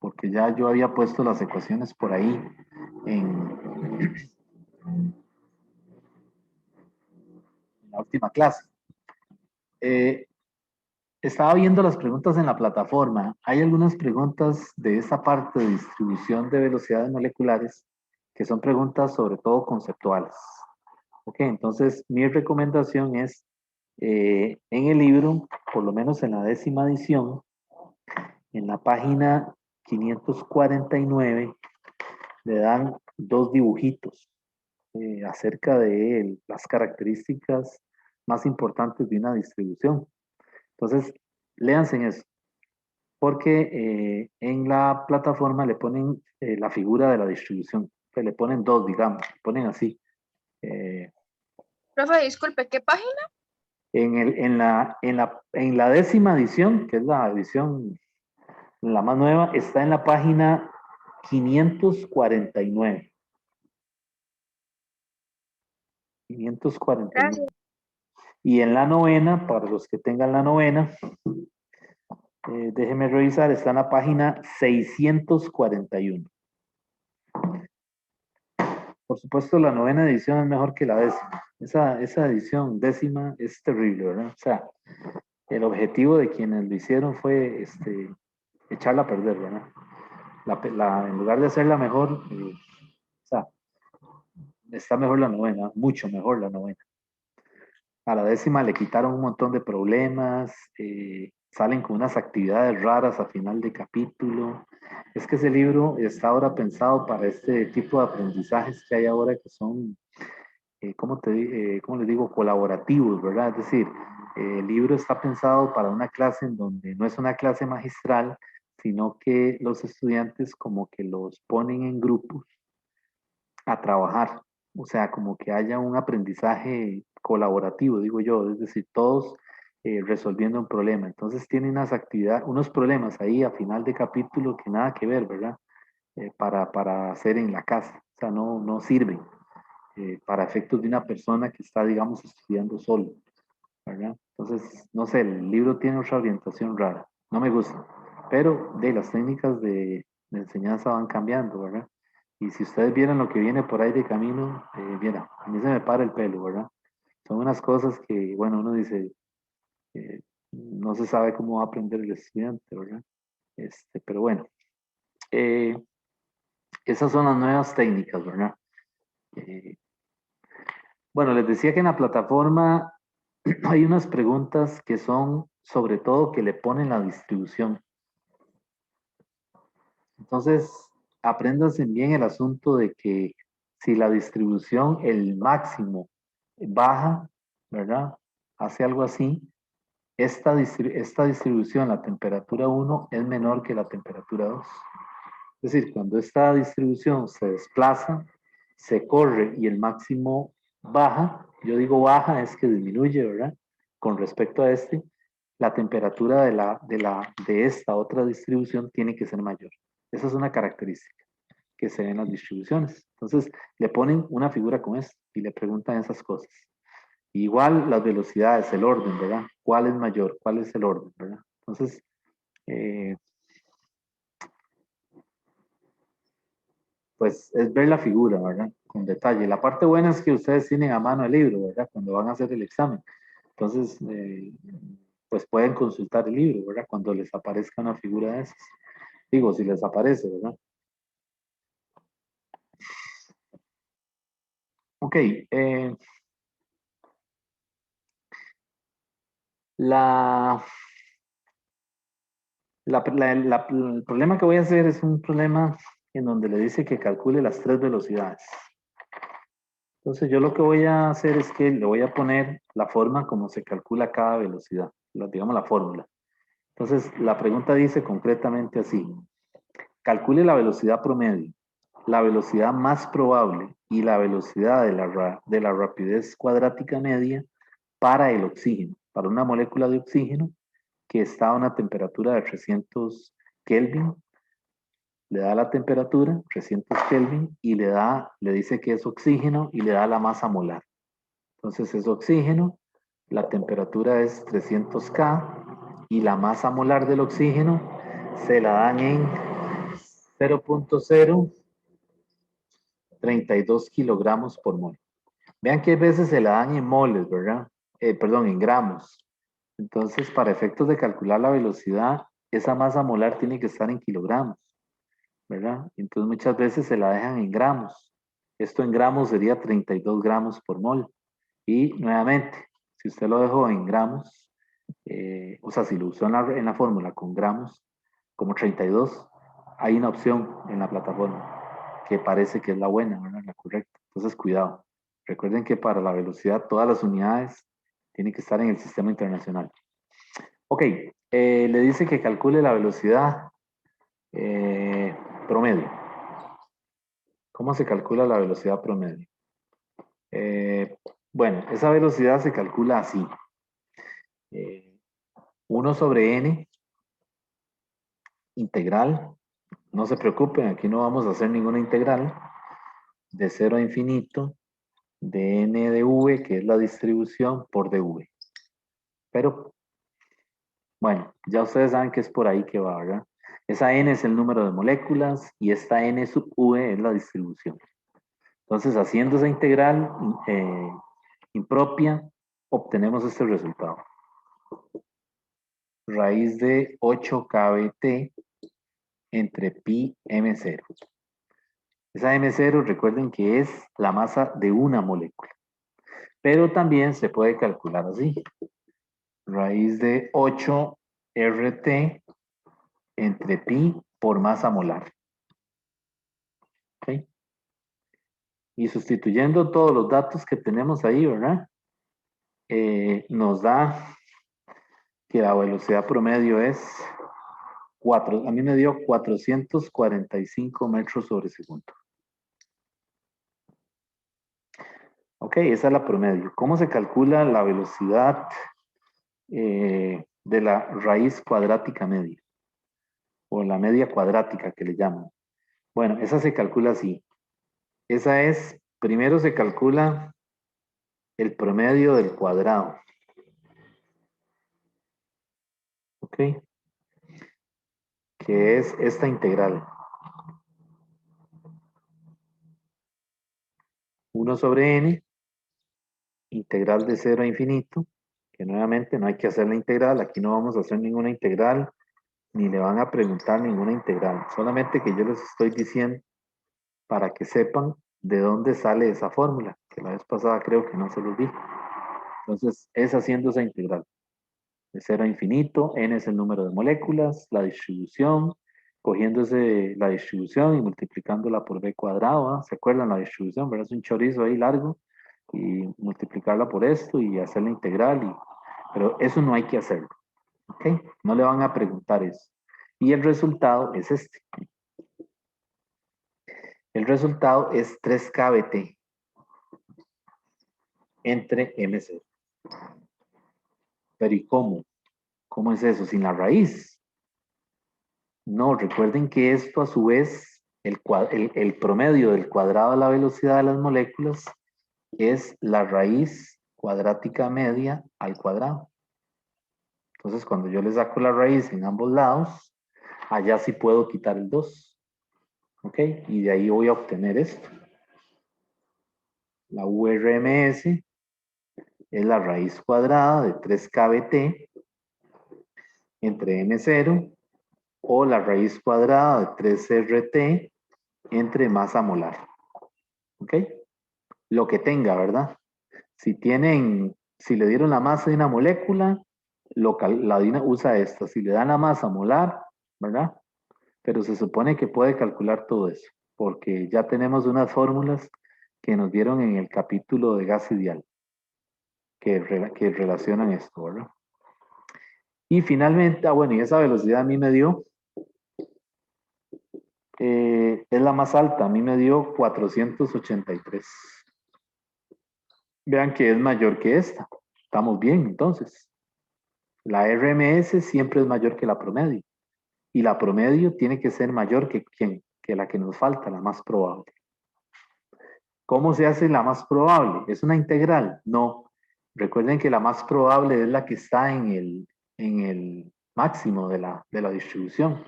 porque ya yo había puesto las ecuaciones por ahí en la última clase. estaba viendo las preguntas en la plataforma. Hay algunas preguntas de esa parte de distribución de velocidades moleculares que son preguntas sobre todo conceptuales. Ok, entonces mi recomendación es en el libro, por lo menos en la 10ª edición, en la página 549, le dan 2 dibujitos acerca de las características más importantes de una distribución. Entonces, léanse en eso, porque en la plataforma le ponen la figura de la distribución, que le ponen 2, digamos, ponen así. Profe, disculpe, ¿qué página? En la 10ª edición, que es la edición la más nueva, está en la página 549. 549. Gracias. Y en la 9ª, para los que tengan la 9ª, déjenme revisar, está en la página 641. Por supuesto, la 9ª edición es mejor que la 10ª. Esa edición 10ª es terrible, ¿verdad? O sea, el objetivo de quienes lo hicieron fue echarla a perder, ¿verdad? En lugar de hacerla mejor, o sea, está mejor la 9ª, mucho mejor la 9ª. A la 10ª le quitaron un montón de problemas, salen con unas actividades raras a final de capítulo. Es que ese libro está ahora pensado para este tipo de aprendizajes que hay ahora que son, ¿cómo les digo? Colaborativos, ¿verdad? Es decir, el libro está pensado para una clase en donde no es una clase magistral, sino que los estudiantes como que los ponen en grupos a trabajar, o sea, como que haya un aprendizaje colaborativo, digo yo, es decir, todos resolviendo un problema. Entonces tienen unas actividades, unos problemas ahí a final de capítulo que nada que ver, ¿verdad? Para hacer en la casa, o sea, no sirven para efectos de una persona que está, digamos, estudiando solo, ¿verdad? Entonces, no sé, el libro tiene otra orientación rara, no me gusta, pero de las técnicas de enseñanza van cambiando, ¿verdad? Y si ustedes vieran lo que viene por ahí de camino, mira, a mí se me para el pelo, ¿verdad? Son unas cosas que, bueno, uno dice, no se sabe cómo va a aprender el estudiante, ¿verdad? Pero bueno, eh, esas son las nuevas técnicas, ¿verdad? Eh, bueno, les decía que en la plataforma hay unas preguntas que son, sobre todo, que le ponen la distribución. Entonces, apréndanse bien el asunto de que si la distribución, el máximo, baja, ¿verdad? Hace algo así, esta distribución, la temperatura 1, es menor que la temperatura 2. Es decir, cuando esta distribución se desplaza, se corre y el máximo baja, yo digo baja, es que disminuye, ¿verdad? Con respecto a la temperatura de esta otra distribución tiene que ser mayor. Esa es una característica que se ve en las distribuciones. Entonces, le ponen una figura con esto y le preguntan esas cosas. Igual las velocidades, el orden, ¿verdad? ¿Cuál es mayor? ¿Cuál es el orden, ¿verdad? Entonces, pues es ver la figura, ¿verdad? Con detalle. La parte buena es que ustedes tienen a mano el libro, ¿verdad? Cuando van a hacer el examen. Entonces, pues pueden consultar el libro, ¿verdad? Cuando les aparezca una figura de esas. Digo, si les aparece, ¿verdad? Ok. El problema que voy a hacer es un problema en donde le dice que calcule las 3 velocidades. Entonces yo lo que voy a hacer es que le voy a poner la forma como se calcula cada velocidad, digamos la fórmula. Entonces la pregunta dice concretamente así: calcule la velocidad promedio, la velocidad más probable y la velocidad de la rapidez cuadrática media para el oxígeno, para una molécula de oxígeno que está a una temperatura de 300 Kelvin. Le da la temperatura, 300 Kelvin, y le dice que es oxígeno y le da la masa molar. Entonces es oxígeno, la temperatura es 300 K y la masa molar del oxígeno se la dan en 0.032 kilogramos por mol. Vean que a veces se la dan en moles, ¿verdad? Perdón, en gramos. Entonces, para efectos de calcular la velocidad, esa masa molar tiene que estar en kilogramos, ¿verdad? Entonces, muchas veces se la dejan en gramos. Esto en gramos sería 32 gramos por mol. Y nuevamente, si usted lo dejó en gramos, o sea, si lo usó en la fórmula con gramos, como 32, hay una opción en la plataforma que parece que es la buena, ¿verdad? La correcta. Entonces, cuidado. Recuerden que para la velocidad todas las unidades tienen que estar en el sistema internacional. Ok, le dice que calcule la velocidad promedio. ¿Cómo se calcula la velocidad promedio? Bueno, esa velocidad se calcula así. 1 sobre n integral. No se preocupen, aquí no vamos a hacer ninguna integral. De 0 a infinito de n de v, que es la distribución, por dv. Pero, bueno, ya ustedes saben que es por ahí que va, ¿verdad? Esa n es el número de moléculas y esta n sub v es la distribución. Entonces, haciendo esa integral impropia, obtenemos este resultado. Raíz de 8 kbt entre pi m0. Esa m0, recuerden que es la masa de una molécula. Pero también se puede calcular así. Raíz de 8 RT entre pi por masa molar. ¿Okay? Y sustituyendo todos los datos que tenemos ahí, ¿verdad? Nos da que la velocidad promedio es 4, a mí me dio 445 metros sobre segundo. Ok, esa es la promedio. ¿Cómo se calcula la velocidad de la raíz cuadrática media? O la media cuadrática que le llaman. Bueno, esa se calcula así. Esa es, primero se calcula el promedio del cuadrado. ¿Ok? Que es esta integral. 1 sobre n, integral de 0 a infinito, que nuevamente no hay que hacer la integral, aquí no vamos a hacer ninguna integral, ni le van a preguntar ninguna integral, solamente que yo les estoy diciendo para que sepan de dónde sale esa fórmula, que la vez pasada creo que no se los di. Entonces, es haciendo esa integral. De 0 a infinito, n es el número de moléculas, la distribución, cogiendo la distribución y multiplicándola por b cuadrado, ¿eh? ¿Se acuerdan la distribución? ¿Verdad? Es un chorizo ahí largo, y multiplicarla por esto y hacer la integral, pero eso no hay que hacerlo, ¿ok? No le van a preguntar eso. Y el resultado es este. El resultado es 3 kbt entre m0. Pero ¿y cómo? ¿Cómo es eso? Sin la raíz. No, recuerden que esto a su vez, el promedio del cuadrado de la velocidad de las moléculas es la raíz cuadrática media al cuadrado. Entonces, cuando yo le saco la raíz en ambos lados, allá sí puedo quitar el 2. ¿Ok? Y de ahí voy a obtener esto. La URMS es la raíz cuadrada de 3 kbt entre M0 o la raíz cuadrada de 3 RT entre masa molar. ¿Ok? Lo que tenga, ¿verdad? Si le dieron la masa de una molécula, la DINA usa esta. Si le dan la masa molar, ¿verdad? Pero se supone que puede calcular todo eso, porque ya tenemos unas fórmulas que nos dieron en el capítulo de gas ideal, que relacionan esto, ¿verdad? Y finalmente, bueno, y esa velocidad a mí me dio, es la más alta, a mí me dio 483. Vean que es mayor que esta. Estamos bien, entonces. La RMS siempre es mayor que la promedio. Y la promedio tiene que ser mayor que la que nos falta, la más probable. ¿Cómo se hace la más probable? ¿Es una integral? No. Recuerden que la más probable es la que está en el máximo de la distribución.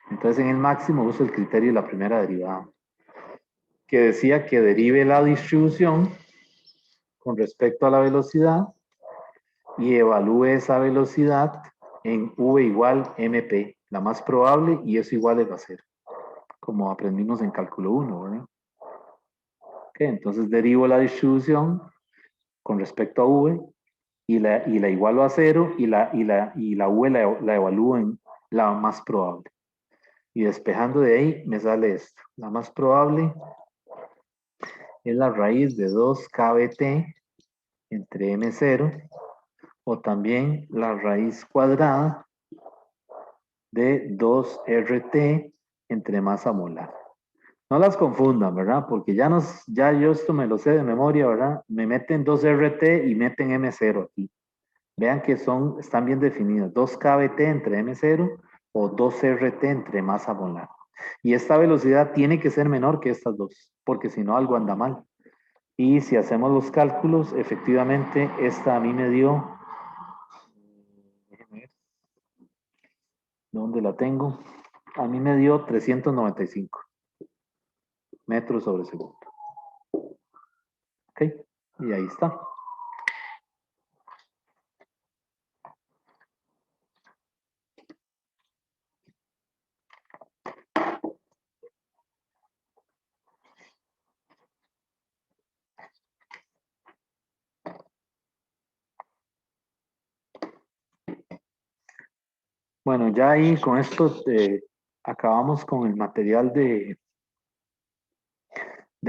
Entonces, en el máximo uso el criterio de la primera derivada, que decía que derive la distribución con respecto a la velocidad y evalúe esa velocidad en V igual MP, la más probable, y eso igual es a 0, como aprendimos en cálculo 1, ¿verdad? Ok, entonces derivo la distribución con respecto a V y la igualo a 0 y la V la evalúo en la más probable. Y despejando de ahí me sale esto. La más probable es la raíz de 2kbt entre M0 o también la raíz cuadrada de 2RT entre masa molar. No las confundan, ¿verdad? Porque ya yo esto me lo sé de memoria, ¿verdad? Me meten 2RT y meten M0 aquí. Vean que están bien definidas. 2kbt entre M0 o 2RT entre masa molar. Y esta velocidad tiene que ser menor que estas dos, porque si no algo anda mal. Y si hacemos los cálculos, efectivamente, esta a mí me dio, déjenme ver, ¿dónde la tengo? A mí me dio 395 metros sobre segundo. ¿Ok? Y ahí está. Bueno, ya ahí con esto acabamos con el material del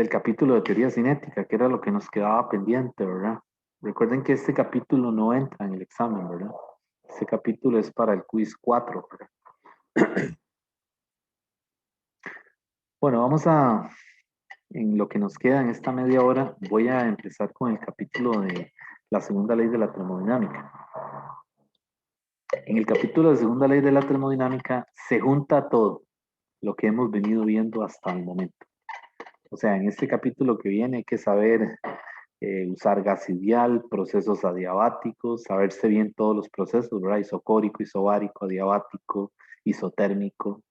capítulo de teoría cinética, que era lo que nos quedaba pendiente, ¿verdad? Recuerden que este capítulo no entra en el examen, ¿verdad? Este capítulo es para el quiz 4, ¿verdad? Bueno, en lo que nos queda en esta media hora, voy a empezar con el capítulo de la segunda ley de la termodinámica. En el capítulo de segunda ley de la termodinámica se junta todo lo que hemos venido viendo hasta el momento. O sea, en este capítulo que viene hay que saber usar gas ideal, procesos adiabáticos, saberse bien todos los procesos, ¿verdad? Isocórico, isobárico, adiabático, isotérmico,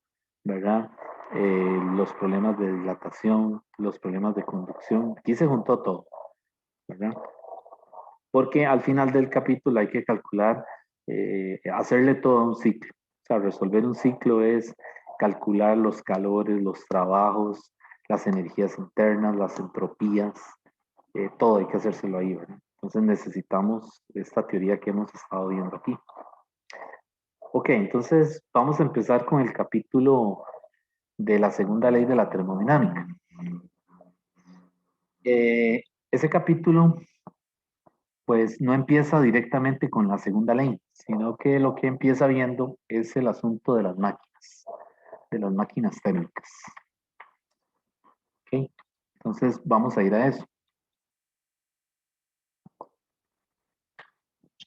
¿verdad? Los problemas de dilatación, los problemas de conducción. Aquí se juntó todo, ¿verdad? Porque al final del capítulo hay que calcular, hacerle todo un ciclo. O sea, resolver un ciclo es calcular los calores, los trabajos, las energías internas, las entropías, todo hay que hacérselo ahí, ¿verdad? Entonces necesitamos esta teoría que hemos estado viendo aquí. Ok, entonces vamos a empezar con el capítulo de la segunda ley de la termodinámica. Ese capítulo pues no empieza directamente con la segunda ley, sino que lo que empieza viendo es el asunto de las máquinas térmicas. Ok, entonces vamos a ir a eso.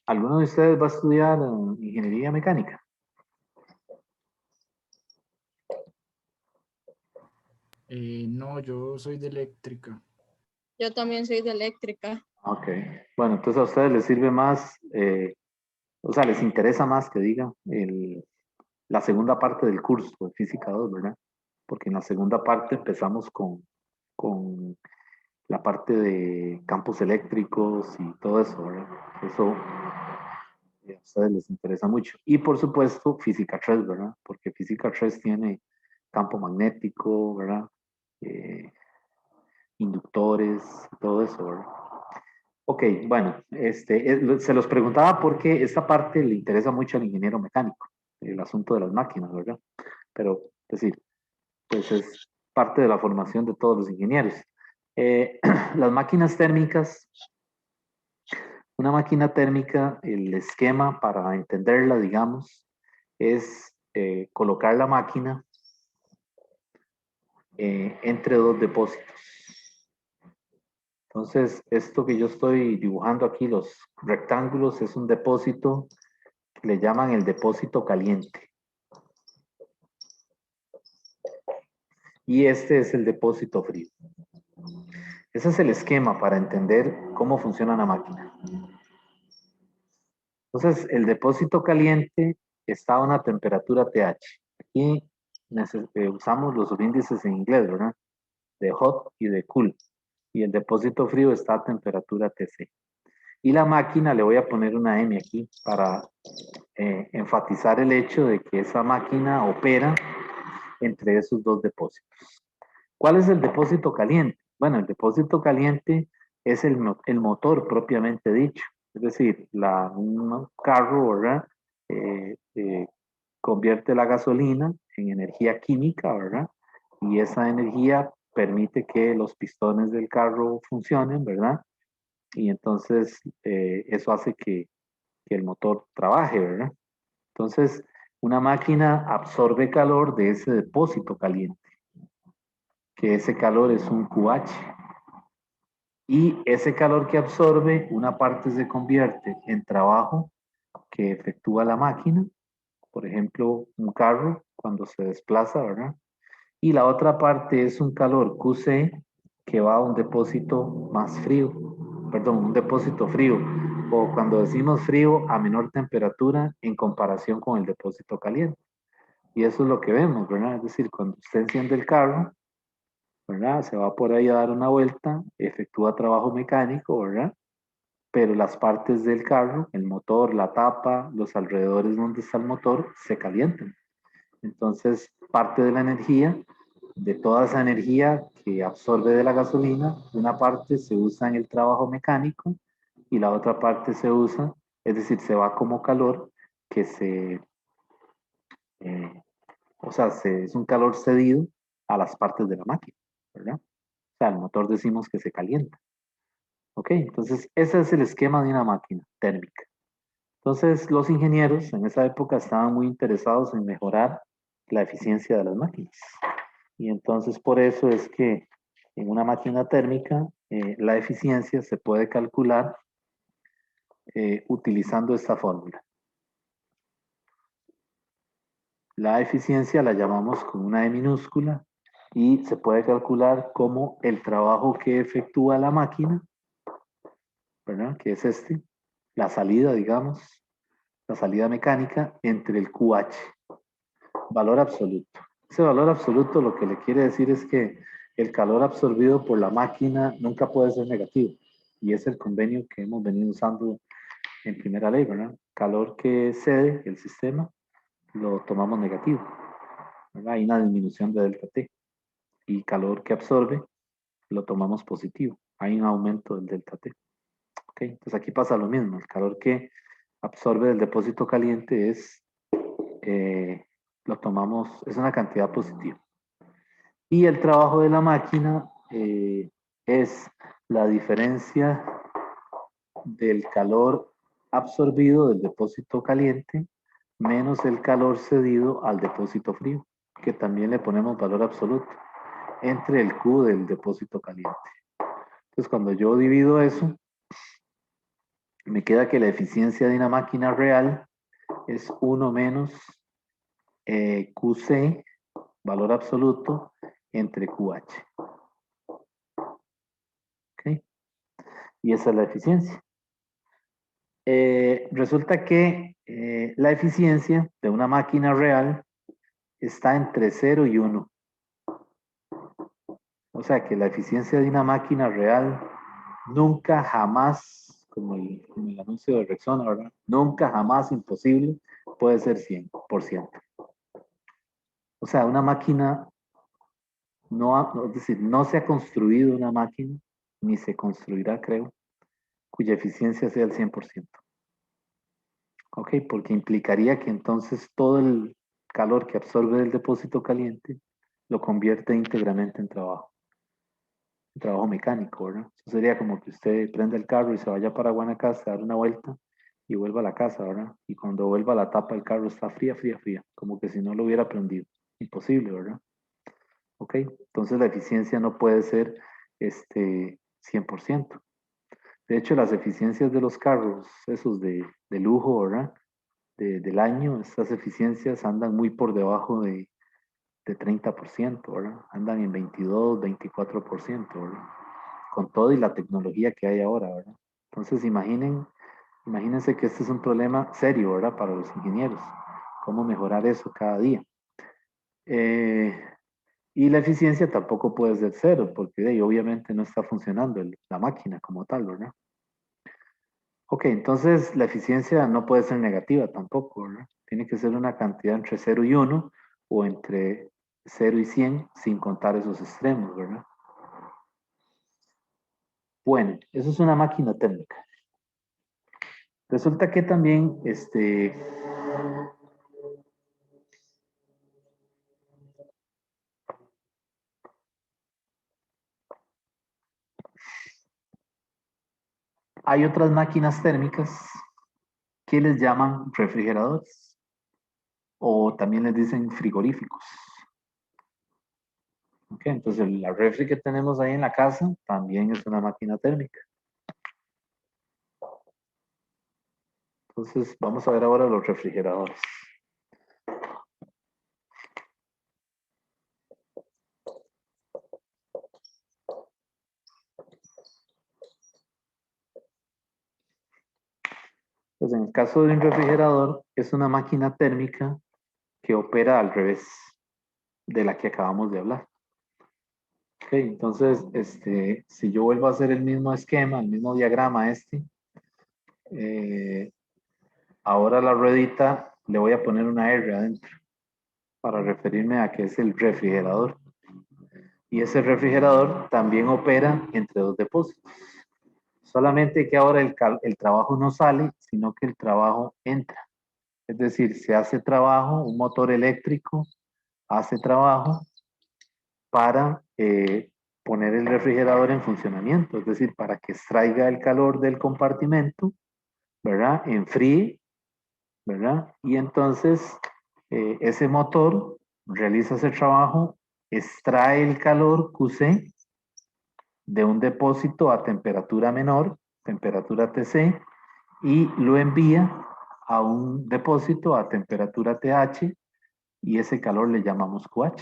¿Alguno de ustedes va a estudiar ingeniería mecánica? No, yo soy de eléctrica. Yo también soy de eléctrica. Ok, bueno, entonces a ustedes les sirve más, o sea, les interesa más que diga la segunda parte del curso de Física 2, ¿verdad? Porque en la segunda parte empezamos con la parte de campos eléctricos y todo eso, ¿verdad? Eso a ustedes les interesa mucho. Y por supuesto, Física 3, ¿verdad? Porque Física 3 tiene campo magnético, ¿verdad? Inductores, todo eso, ¿verdad? Ok, bueno, se los preguntaba porque esta parte le interesa mucho al ingeniero mecánico, el asunto de las máquinas, ¿verdad? Pero, es decir, pues es parte de la formación de todos los ingenieros. Las máquinas térmicas, una máquina térmica, el esquema para entenderla, digamos, es colocar la máquina entre dos depósitos. Entonces, esto que yo estoy dibujando aquí, los rectángulos, es un depósito que le llaman el depósito caliente. Y este es el depósito frío. Ese es el esquema para entender cómo funciona la máquina. Entonces, el depósito caliente está a una temperatura TH. Aquí usamos los subíndices en inglés, ¿verdad? De hot y de cool. Y el depósito frío está a temperatura TC. Y la máquina, le voy a poner una M aquí para enfatizar el hecho de que esa máquina opera entre esos dos depósitos. ¿Cuál es el depósito caliente? Bueno, el depósito caliente es el motor propiamente dicho. Es decir, un carro, ¿verdad? Convierte la gasolina en energía química, ¿verdad? Y esa energía permite que los pistones del carro funcionen, ¿verdad? Y entonces eso hace que el motor trabaje, ¿verdad? Entonces, una máquina absorbe calor de ese depósito caliente, que ese calor es un QH. Y ese calor que absorbe, una parte se convierte en trabajo que efectúa la máquina, por ejemplo, un carro cuando se desplaza, ¿verdad? Y la otra parte es un calor QC que va a un depósito más frío, perdón, un depósito frío, o cuando decimos frío, a menor temperatura en comparación con el depósito caliente. Y eso es lo que vemos, ¿verdad? Es decir, cuando usted enciende el carro, ¿verdad? Se va por ahí a dar una vuelta, efectúa trabajo mecánico, ¿verdad? Pero las partes del carro, el motor, la tapa, los alrededores donde está el motor, se calientan. Entonces, parte de la energía, de toda esa energía que absorbe de la gasolina, una parte se usa en el trabajo mecánico y la otra parte se usa, es decir, se va como calor que eh, o sea, es un calor cedido a las partes de la máquina, ¿verdad? O sea, el motor decimos que se calienta. ¿Ok? Entonces, ese es el esquema de una máquina térmica. Entonces, los ingenieros en esa época estaban muy interesados en mejorar la eficiencia de las máquinas. Y entonces, por eso es que en una máquina térmica, la eficiencia se puede calcular utilizando esta fórmula. La eficiencia la llamamos con una E minúscula y se puede calcular como el trabajo que efectúa la máquina, ¿verdad? Que es la salida, digamos, la salida mecánica entre el QH, valor absoluto. Ese valor absoluto lo que le quiere decir es que el calor absorbido por la máquina nunca puede ser negativo. Y es el convenio que hemos venido usando en primera ley, ¿verdad? Calor que cede el sistema, lo tomamos negativo, ¿verdad? Hay una disminución de delta T. Y calor que absorbe, lo tomamos positivo. Hay un aumento del delta T. ¿Okay? Entonces aquí pasa lo mismo. El calor que absorbe del depósito caliente lo tomamos, es una cantidad positiva. Y el trabajo de la máquina es la diferencia del calor absorbido del depósito caliente menos el calor cedido al depósito frío, que también le ponemos valor absoluto, entre el Q del depósito caliente. Entonces, cuando yo divido eso, me queda que la eficiencia de una máquina real es 1 menos QC, valor absoluto, entre QH. ¿Okay? Y esa es la eficiencia. Resulta que la eficiencia de una máquina real está entre 0 y 1. O sea que la eficiencia de una máquina real nunca jamás, como el anuncio de Rexona, ¿verdad? Nunca jamás imposible puede ser 100%. O sea, una máquina es decir, no se ha construido una máquina, ni se construirá, creo, cuya eficiencia sea el 100%. ¿Ok? Porque implicaría que entonces todo el calor que absorbe del depósito caliente lo convierte íntegramente en trabajo mecánico, ¿verdad? Eso sería como que usted prenda el carro y se vaya para Guanacaste a dar una vuelta y vuelva a la casa, ¿verdad? Y cuando vuelva la tapa del carro está fría, fría, fría, como que si no lo hubiera prendido. Imposible, ¿verdad? ¿Ok? Entonces la eficiencia no puede ser 100%. De hecho, las eficiencias de los carros, esos de lujo, ¿verdad? Del año, estas eficiencias andan muy por debajo de 30%, ¿verdad? Andan en 22, 24%, ¿verdad? Con todo y la tecnología que hay ahora, ¿verdad? Entonces, imagínense que este es un problema serio, ¿verdad? Para los ingenieros. ¿Cómo mejorar eso cada día? Y la eficiencia tampoco puede ser cero, porque obviamente no está funcionando la máquina como tal, ¿verdad? Ok, entonces la eficiencia no puede ser negativa tampoco, ¿verdad? Tiene que ser una cantidad entre 0 y 1 o entre 0 y 100 sin contar esos extremos, ¿verdad? Bueno, eso es una máquina térmica. Resulta que también, hay otras máquinas térmicas que les llaman refrigeradores o también les dicen frigoríficos. Ok, entonces la refri que tenemos ahí en la casa también es una máquina térmica. Entonces vamos a ver ahora los refrigeradores. Pues en el caso de un refrigerador es una máquina térmica que opera al revés de la que acabamos de hablar. Ok, entonces, si yo vuelvo a hacer el mismo esquema, el mismo diagrama eh, ahora a la ruedita le voy a poner una R adentro para referirme a que es el refrigerador. Y ese refrigerador también opera entre dos depósitos. Solamente que ahora el trabajo no sale, sino que el trabajo entra. Es decir, se hace trabajo, un motor eléctrico hace trabajo para poner el refrigerador en funcionamiento, es decir, para que extraiga el calor del compartimento, ¿verdad? Enfríe, ¿verdad? Y entonces ese motor realiza ese trabajo, extrae el calor QC de un depósito a temperatura menor, temperatura TC, y lo envía a un depósito a temperatura TH y ese calor le llamamos QH.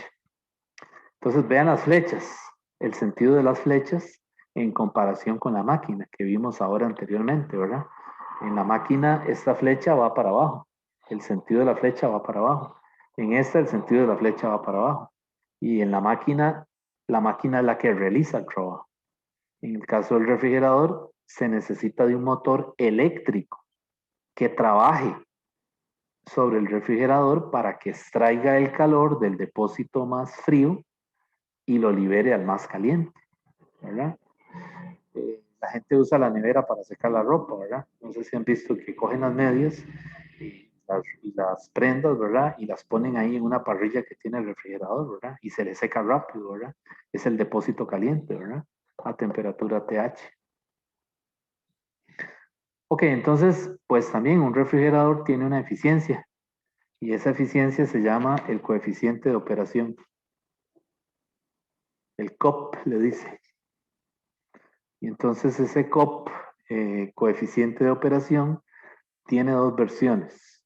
Entonces vean las flechas, el sentido de las flechas en comparación con la máquina que vimos ahora anteriormente, ¿verdad? En la máquina esta flecha va para abajo, el sentido de la flecha va para abajo. En esta el sentido de la flecha va para abajo. Y en la máquina es la que realiza el trabajo. En el caso del refrigerador, se necesita de un motor eléctrico que trabaje sobre el refrigerador para que extraiga el calor del depósito más frío y lo libere al más caliente, ¿verdad? La gente usa la nevera para secar la ropa, ¿verdad? No sé si han visto que cogen las medias y las prendas, ¿verdad? Y las ponen ahí en una parrilla que tiene el refrigerador, ¿verdad? Y se le seca rápido, ¿verdad? Es el depósito caliente, ¿verdad? A temperatura TH. Ok, entonces, pues también un refrigerador tiene una eficiencia y esa eficiencia se llama el coeficiente de operación. El COP le dice. Y entonces ese COP, coeficiente de operación, tiene dos versiones.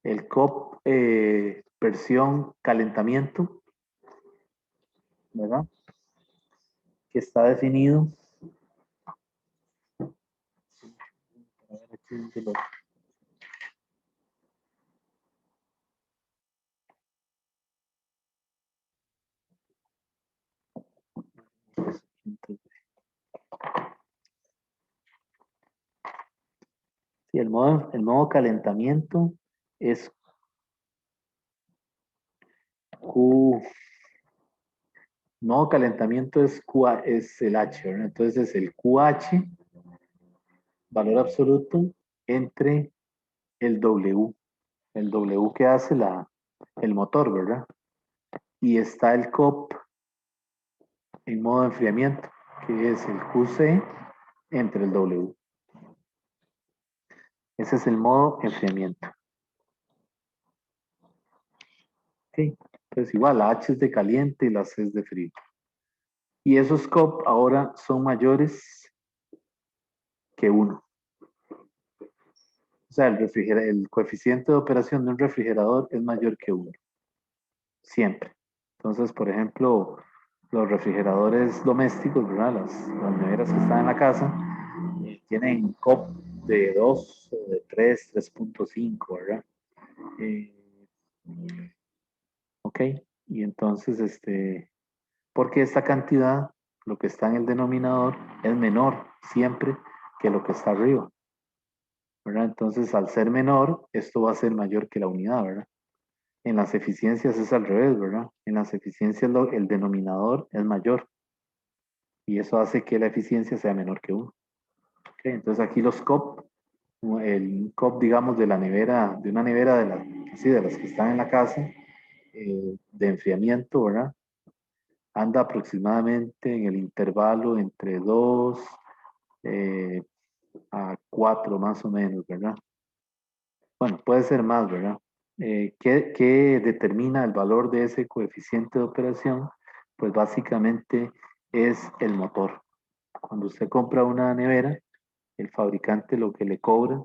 El COP versión calentamiento, ¿verdad? Que está definido. A ver, aquí sí, el modo calentamiento es Q. Modo calentamiento es el H, ¿verdad? Entonces es el QH, valor absoluto, entre el W. El W que hace el motor, ¿verdad? Y está el COP en modo enfriamiento, que es el QC entre el W. Ese es el modo enfriamiento. ¿Ok? Entonces igual, la H es de caliente y la C es de frío. Y esos COP ahora son mayores que 1. O sea, el coeficiente de operación de un refrigerador es mayor que 1. Siempre. Entonces, por ejemplo, los refrigeradores domésticos, ¿verdad? Las neveras que están en la casa, tienen COP de 2 o de 3, 3.5, ¿verdad? Eh, ok, y entonces, porque esta cantidad, lo que está en el denominador, es menor siempre que lo que está arriba. ¿verdad? Entonces, al ser menor, esto va a ser mayor que la unidad, ¿verdad? En las eficiencias es al revés, ¿verdad? En las eficiencias el denominador es mayor y eso hace que la eficiencia sea menor que 1. ¿Okay? Entonces aquí los COP, el COP, digamos, de la nevera, de una nevera de las que están en la casa, de enfriamiento, ¿verdad? Anda aproximadamente en el intervalo entre 2 a 4 más o menos, ¿verdad? Bueno, puede ser más, ¿verdad? ¿Qué determina el valor de ese coeficiente de operación? Pues básicamente es el motor. Cuando usted compra una nevera, el fabricante lo que le cobra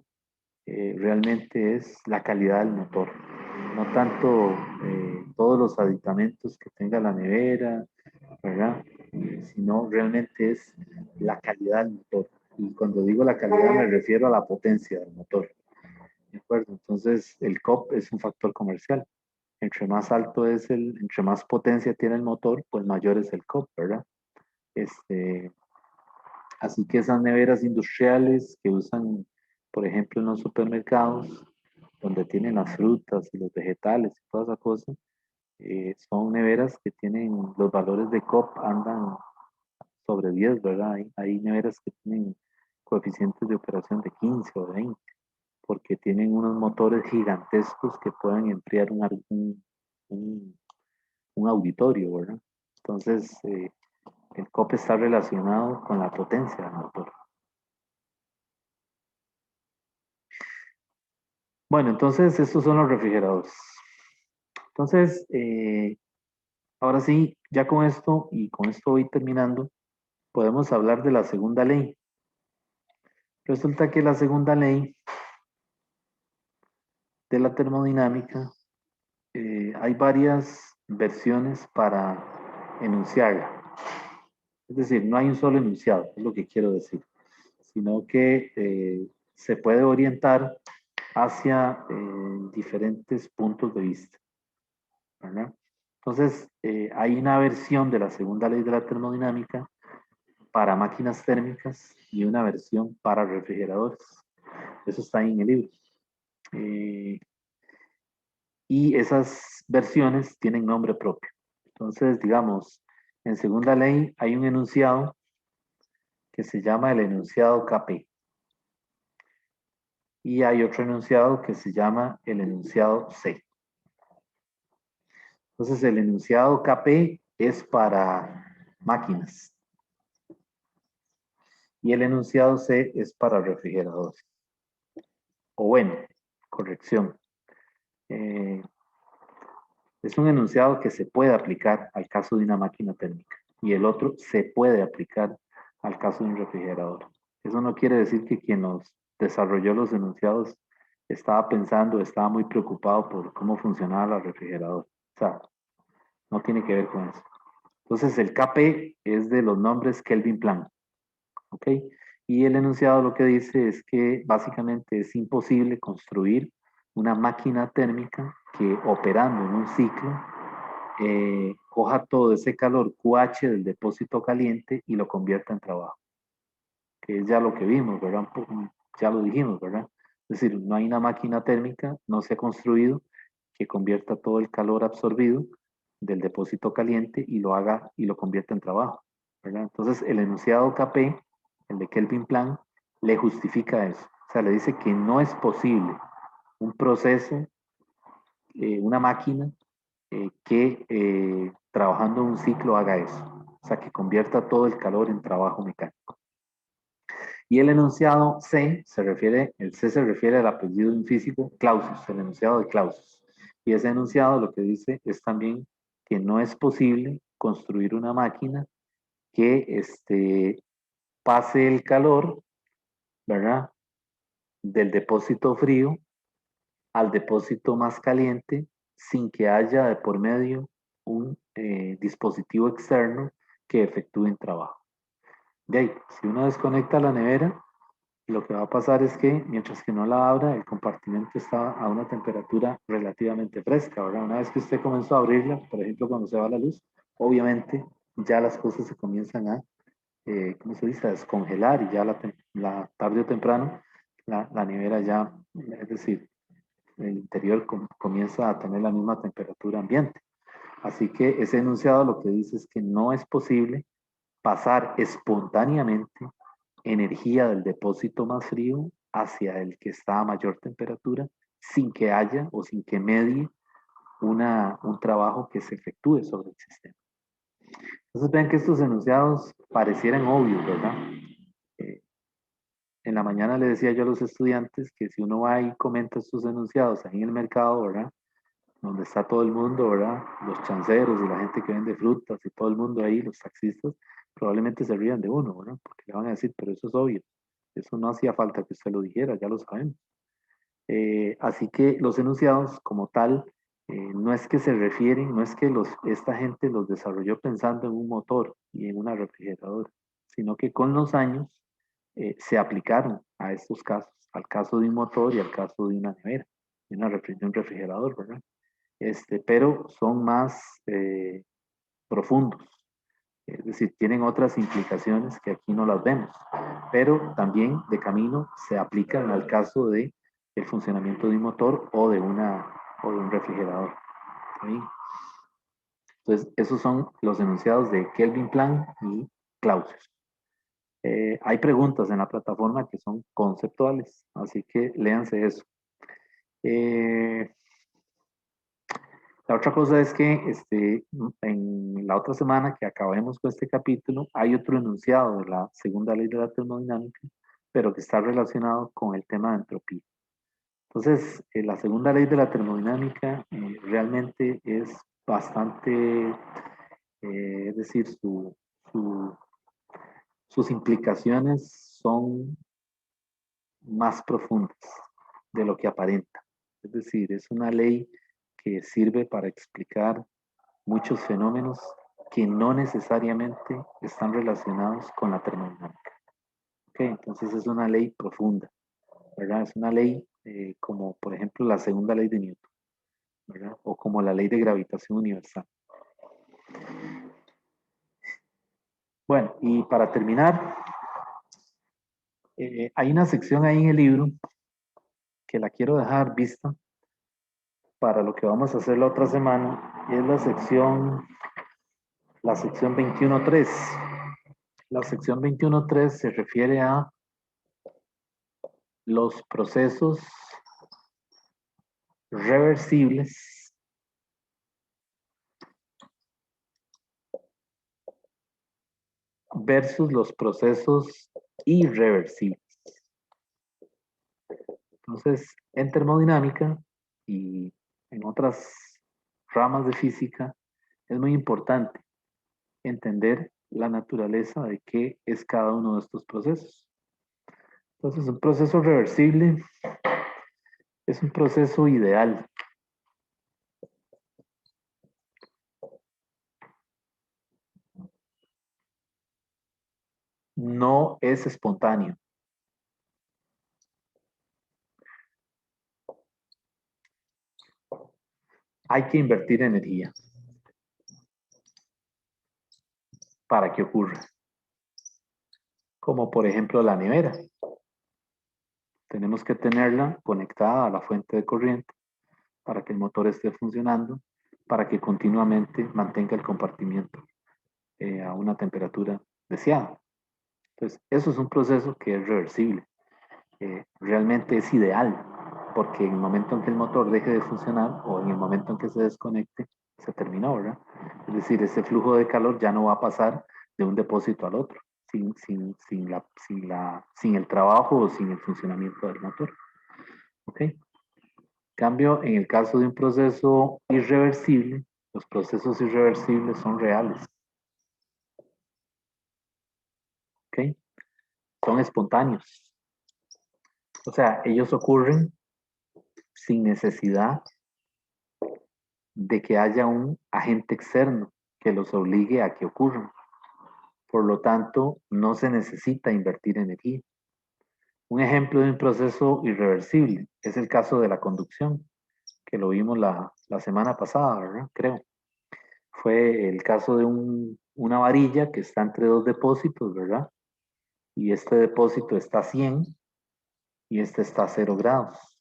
realmente es la calidad del motor, no tanto todos los aditamentos que tenga la nevera, ¿verdad? Sino realmente es la calidad del motor. Y cuando digo la calidad me refiero a la potencia del motor. ¿De acuerdo? Entonces, el COP es un factor comercial. Entre más alto es entre más potencia tiene el motor, pues mayor es el COP, ¿verdad? Así que esas neveras industriales que usan, por ejemplo, en los supermercados, donde tienen las frutas y los vegetales y toda esa cosa, son neveras que tienen los valores de COP andan sobre 10, ¿verdad? Hay neveras que tienen coeficientes de operación de 15 o de 20 porque tienen unos motores gigantescos que pueden enfriar un, un auditorio, ¿verdad? Entonces, el COP está relacionado con la potencia del motor. Bueno, entonces estos son los refrigeradores. Entonces, ahora sí, ya con esto y con esto voy terminando, podemos hablar de la segunda ley. Resulta que la segunda ley de la termodinámica, hay varias versiones para enunciarla. Es decir, no hay un solo enunciado, es lo que quiero decir, sino que se puede orientar hacia diferentes puntos de vista, ¿verdad? Entonces, hay una versión de la segunda ley de la termodinámica para máquinas térmicas y una versión para refrigeradores. Eso está ahí en el libro. Y esas versiones tienen nombre propio. Entonces, digamos, en segunda ley hay un enunciado que se llama el enunciado KP. Y hay otro enunciado que se llama el enunciado C. Entonces, el enunciado KP es para máquinas. Y el enunciado C es para refrigeradores. O bueno, corrección. Es un enunciado que se puede aplicar al caso de una máquina térmica. Y el otro se puede aplicar al caso de un refrigerador. Eso no quiere decir que quien nos desarrolló los enunciados estaba pensando, estaba muy preocupado por cómo funcionaba la refrigeradora. O sea, no tiene que ver con eso. Entonces, el KP es de los nombres Kelvin Planck. ¿Ok? Y el enunciado lo que dice es que básicamente es imposible construir una máquina térmica que operando en un ciclo coja todo ese calor QH del depósito caliente y lo convierta en trabajo. Que es ya lo que vimos, ¿verdad? Ya lo dijimos, ¿verdad? Es decir, no hay una máquina térmica, no se ha construido que convierta todo el calor absorbido del depósito caliente y lo haga y lo convierta en trabajo, ¿verdad? Entonces, el enunciado KP, el de Kelvin Planck, le justifica eso. O sea, le dice que no es posible un proceso, una máquina que trabajando en un ciclo haga eso. O sea, que convierta todo el calor en trabajo mecánico. Y el enunciado C el C se refiere al apellido de un físico, Clausius, el enunciado de Clausius. Y ese enunciado lo que dice es también que no es posible construir una máquina que pase el calor, ¿verdad? Del depósito frío al depósito más caliente sin que haya de por medio un dispositivo externo que efectúe un trabajo. De ahí, si uno desconecta la nevera, lo que va a pasar es que mientras que no la abra, el compartimento está a una temperatura relativamente fresca, ¿verdad? Una vez que usted comenzó a abrirla, por ejemplo, cuando se va la luz, obviamente ya las cosas se comienzan a, ¿cómo se dice?, a descongelar y ya la tarde o temprano la nevera ya, es decir, el interior comienza a tener la misma temperatura ambiente. Así que ese enunciado lo que dice es que no es posible pasar espontáneamente energía del depósito más frío hacia el que está a mayor temperatura sin que haya o sin que medie un trabajo que se efectúe sobre el sistema. Entonces vean que estos enunciados parecieran obvios, ¿verdad? Eh, en la mañana le decía yo a los estudiantes que si uno va y comenta estos enunciados ahí en el mercado, ¿verdad? Donde está todo el mundo, ¿verdad? Los chanceros y la gente que vende frutas y todo el mundo ahí, los taxistas, probablemente se rían de uno, ¿verdad? Porque le van a decir, pero eso es obvio, eso no hacía falta que usted lo dijera, ya lo sabemos. Así que los enunciados como tal, no es que se refieren, no es que esta gente los desarrolló pensando en un motor y en una refrigeradora, sino que con los años se aplicaron a estos casos, al caso de un motor y al caso de una nevera, de un refrigerador, ¿verdad? Pero son más profundos, es decir, tienen otras implicaciones que aquí no las vemos, pero también de camino se aplican al caso de el funcionamiento de un motor o de un refrigerador. ¿Sí? Entonces, esos son los enunciados de Kelvin Planck y Clausius. Hay preguntas en la plataforma que son conceptuales, así que léanse eso. La otra cosa es que en la otra semana que acabemos con este capítulo, hay otro enunciado de la segunda ley de la termodinámica, pero que está relacionado con el tema de entropía. Entonces, la segunda ley de la termodinámica realmente es bastante, es decir, sus implicaciones son más profundas de lo que aparenta. Es decir, es una ley que sirve para explicar muchos fenómenos que no necesariamente están relacionados con la termodinámica. ¿Okay? Entonces es una ley profunda, ¿verdad? Es una ley como por ejemplo la segunda ley de Newton, ¿verdad? O como la ley de gravitación universal. Bueno, y para terminar, hay una sección ahí en el libro que la quiero dejar vista para lo que vamos a hacer la otra semana, y es la sección 21.3. La sección 21.3 se refiere a los procesos reversibles versus los procesos irreversibles. Entonces, en termodinámica y en otras ramas de física, es muy importante entender la naturaleza de qué es cada uno de estos procesos. Entonces, un proceso reversible es un proceso ideal. No es espontáneo. Hay que invertir energía para que ocurra. Como por ejemplo la nevera. Tenemos que tenerla conectada a la fuente de corriente para que el motor esté funcionando, para que continuamente mantenga el compartimiento a una temperatura deseada. Entonces, eso es un proceso que es reversible. Realmente es ideal, porque en el momento en que el motor deje de funcionar o en el momento en que se desconecte, se terminó, ¿verdad? Es decir, ese flujo de calor ya no va a pasar de un depósito al otro, sin el trabajo o sin el funcionamiento del motor. ¿Ok? Cambio, en el caso de un proceso irreversible, los procesos irreversibles son reales. ¿Ok? Son espontáneos. O sea, ellos ocurren sin necesidad de que haya un agente externo que los obligue a que ocurran. Por lo tanto, no se necesita invertir energía. Un ejemplo de un proceso irreversible es el caso de la conducción, que lo vimos la semana pasada, ¿verdad? Creo. Fue el caso de una varilla que está entre dos depósitos, ¿verdad? Y este depósito está a 100 y este está a 0 grados.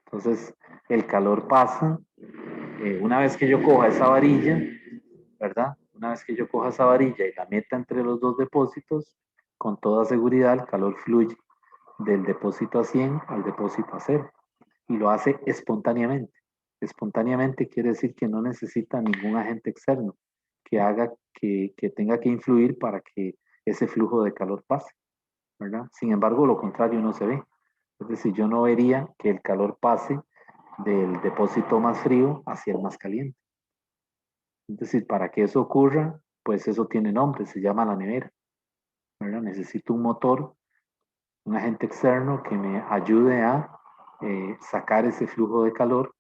Entonces, el calor pasa, una vez que yo coja esa varilla, ¿verdad? Una vez que yo coja esa varilla y la meta entre los dos depósitos, con toda seguridad el calor fluye del depósito a 100 al depósito a 0 y lo hace espontáneamente. Espontáneamente quiere decir que no necesita ningún agente externo que haga que tenga que influir para que ese flujo de calor pase, ¿verdad? Sin embargo, lo contrario no se ve. Es decir, yo no vería que el calor pase del depósito más frío hacia el más caliente. Es decir, para que eso ocurra, pues eso tiene nombre, se llama la nevera, ¿verdad? Necesito un motor, un agente externo que me ayude a sacar ese flujo de calor,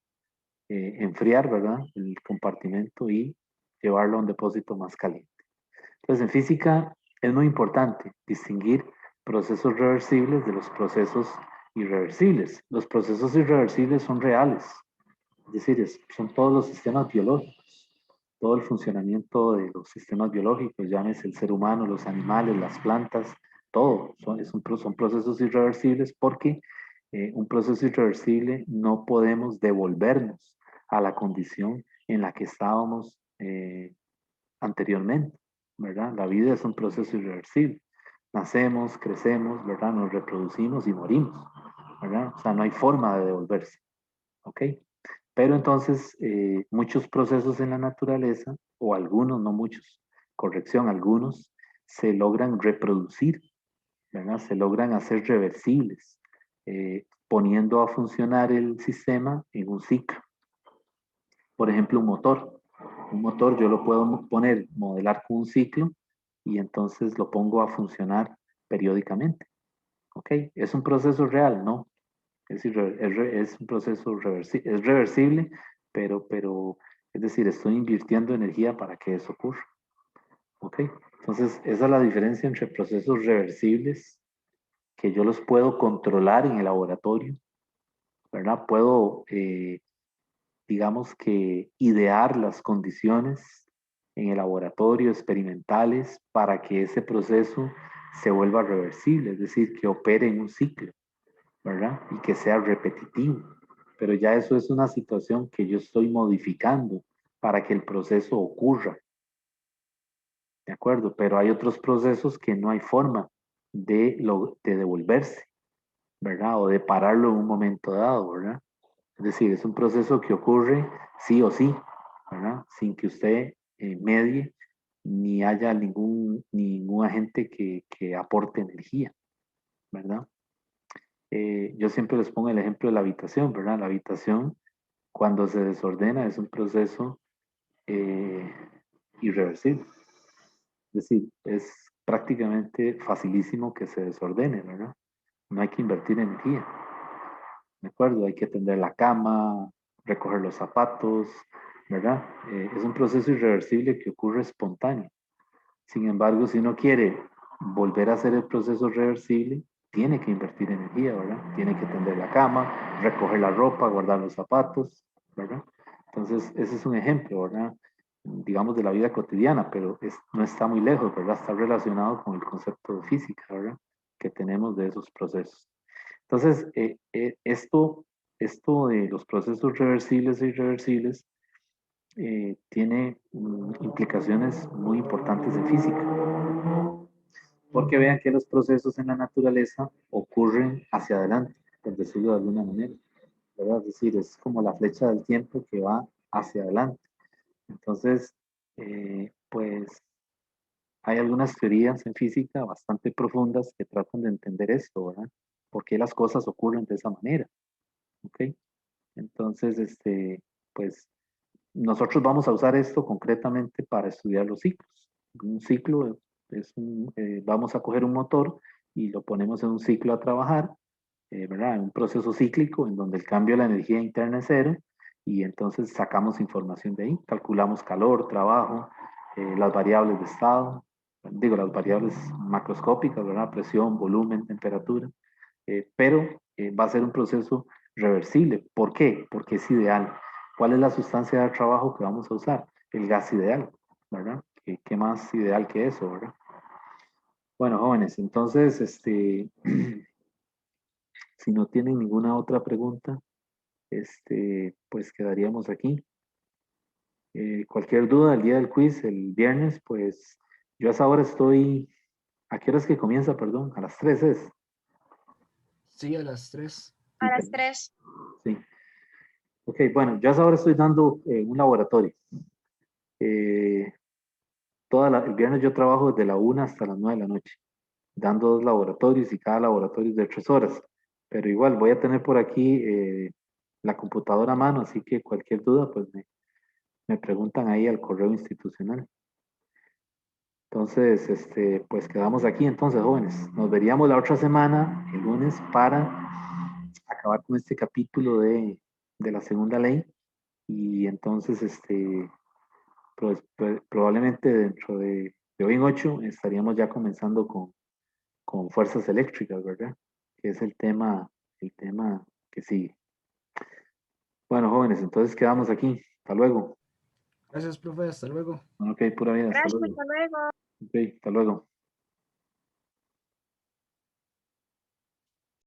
enfriar, ¿verdad? El compartimento y llevarlo a un depósito más caliente. Entonces, en física es muy importante distinguir procesos reversibles de los procesos irreversibles. Los procesos irreversibles son reales, es decir, son todos los sistemas biológicos, todo el funcionamiento de los sistemas biológicos, llámese el ser humano, los animales, las plantas, todo, son procesos irreversibles porque un proceso irreversible no podemos devolvernos a la condición en la que estábamos anteriormente, ¿verdad? La vida es un proceso irreversible. Nacemos, crecemos, ¿verdad? Nos reproducimos y morimos, ¿verdad? O sea, no hay forma de devolverse, ¿ok? Pero entonces, muchos procesos en la naturaleza, o algunos, no muchos, corrección, algunos, se logran reproducir, ¿verdad? Se logran hacer reversibles, poniendo a funcionar el sistema en un ciclo. Por ejemplo, un motor. Un motor yo lo puedo poner, modelar con un ciclo y entonces lo pongo a funcionar periódicamente. ¿Ok? ¿Es un proceso real? No. Es un proceso reversible, es reversible, pero, es decir, estoy invirtiendo energía para que eso ocurra. ¿Ok? Entonces, esa es la diferencia entre procesos reversibles, que yo los puedo controlar en el laboratorio, ¿verdad? Puedo digamos que idear las condiciones en el laboratorio, experimentales, para que ese proceso se vuelva reversible, es decir, que opere en un ciclo, ¿verdad? Y que sea repetitivo. Pero ya eso es una situación que yo estoy modificando para que el proceso ocurra, ¿de acuerdo? Pero hay otros procesos que no hay forma de devolverse, ¿verdad? O de pararlo en un momento dado, ¿verdad? Es decir, es un proceso que ocurre sí o sí, ¿verdad? Sin que usted medie ni haya ningún agente que aporte energía, ¿verdad? Yo siempre les pongo el ejemplo de la habitación, ¿verdad? La habitación, cuando se desordena, es un proceso eh, irreversible. Es decir, es prácticamente facilísimo que se desordene, ¿verdad? No hay que invertir energía. ¿De acuerdo? Hay que tender la cama, recoger los zapatos, ¿verdad? Es un proceso irreversible que ocurre espontáneo. Sin embargo, si uno quiere volver a hacer el proceso reversible, tiene que invertir energía, ¿verdad? Tiene que tender la cama, recoger la ropa, guardar los zapatos, ¿verdad? Entonces, ese es un ejemplo, ¿verdad? Digamos de la vida cotidiana, pero no está muy lejos, ¿verdad? Está relacionado con el concepto de física, ¿verdad? Que tenemos de esos procesos. Entonces, esto de los procesos reversibles e irreversibles tiene implicaciones muy importantes en física, porque vean que los procesos en la naturaleza ocurren hacia adelante, por decirlo de alguna manera, ¿verdad? Es decir, es como la flecha del tiempo que va hacia adelante. Entonces, pues hay algunas teorías en física bastante profundas que tratan de entender esto, ¿verdad? ¿Por qué las cosas ocurren de esa manera? ¿Ok? Entonces, pues nosotros vamos a usar esto concretamente para estudiar los ciclos. Un ciclo vamos a coger un motor y lo ponemos en un ciclo a trabajar, ¿verdad? En un proceso cíclico en donde el cambio de la energía interna es cero y entonces sacamos información de ahí, calculamos calor, trabajo, las variables de estado, digo, las variables macroscópicas, ¿verdad? Presión, volumen, temperatura, pero va a ser un proceso reversible. ¿Por qué? Porque es ideal. ¿Cuál es la sustancia de trabajo que vamos a usar? El gas ideal, ¿verdad? ¿Qué más ideal que eso, verdad? Bueno, jóvenes, entonces, Si no tienen ninguna otra pregunta, pues quedaríamos aquí. Cualquier duda el día del quiz, el viernes, pues yo a esa hora estoy. ¿A qué horas que comienza, perdón? A las 3 es. Sí, a las 3. A las 3. Sí. Ok, bueno, yo a esa hora estoy dando un laboratorio. El viernes yo trabajo desde la 1 hasta las 9 de la noche, dando 2 laboratorios y cada laboratorio es de 3 horas. Pero igual voy a tener por aquí la computadora a mano, así que cualquier duda, pues me preguntan ahí al correo institucional. Entonces, pues quedamos aquí entonces, jóvenes. Nos veríamos la otra semana, el lunes, para acabar con este capítulo de la segunda ley. Y entonces, pues, probablemente dentro de hoy en 8 estaríamos ya comenzando con fuerzas eléctricas, ¿verdad? Que es el tema que sigue. Bueno, jóvenes, entonces quedamos aquí. Hasta luego. Gracias, profe. Hasta luego. Ok, pura vida, hasta Gracias, luego. hasta luego. Ok, hasta luego.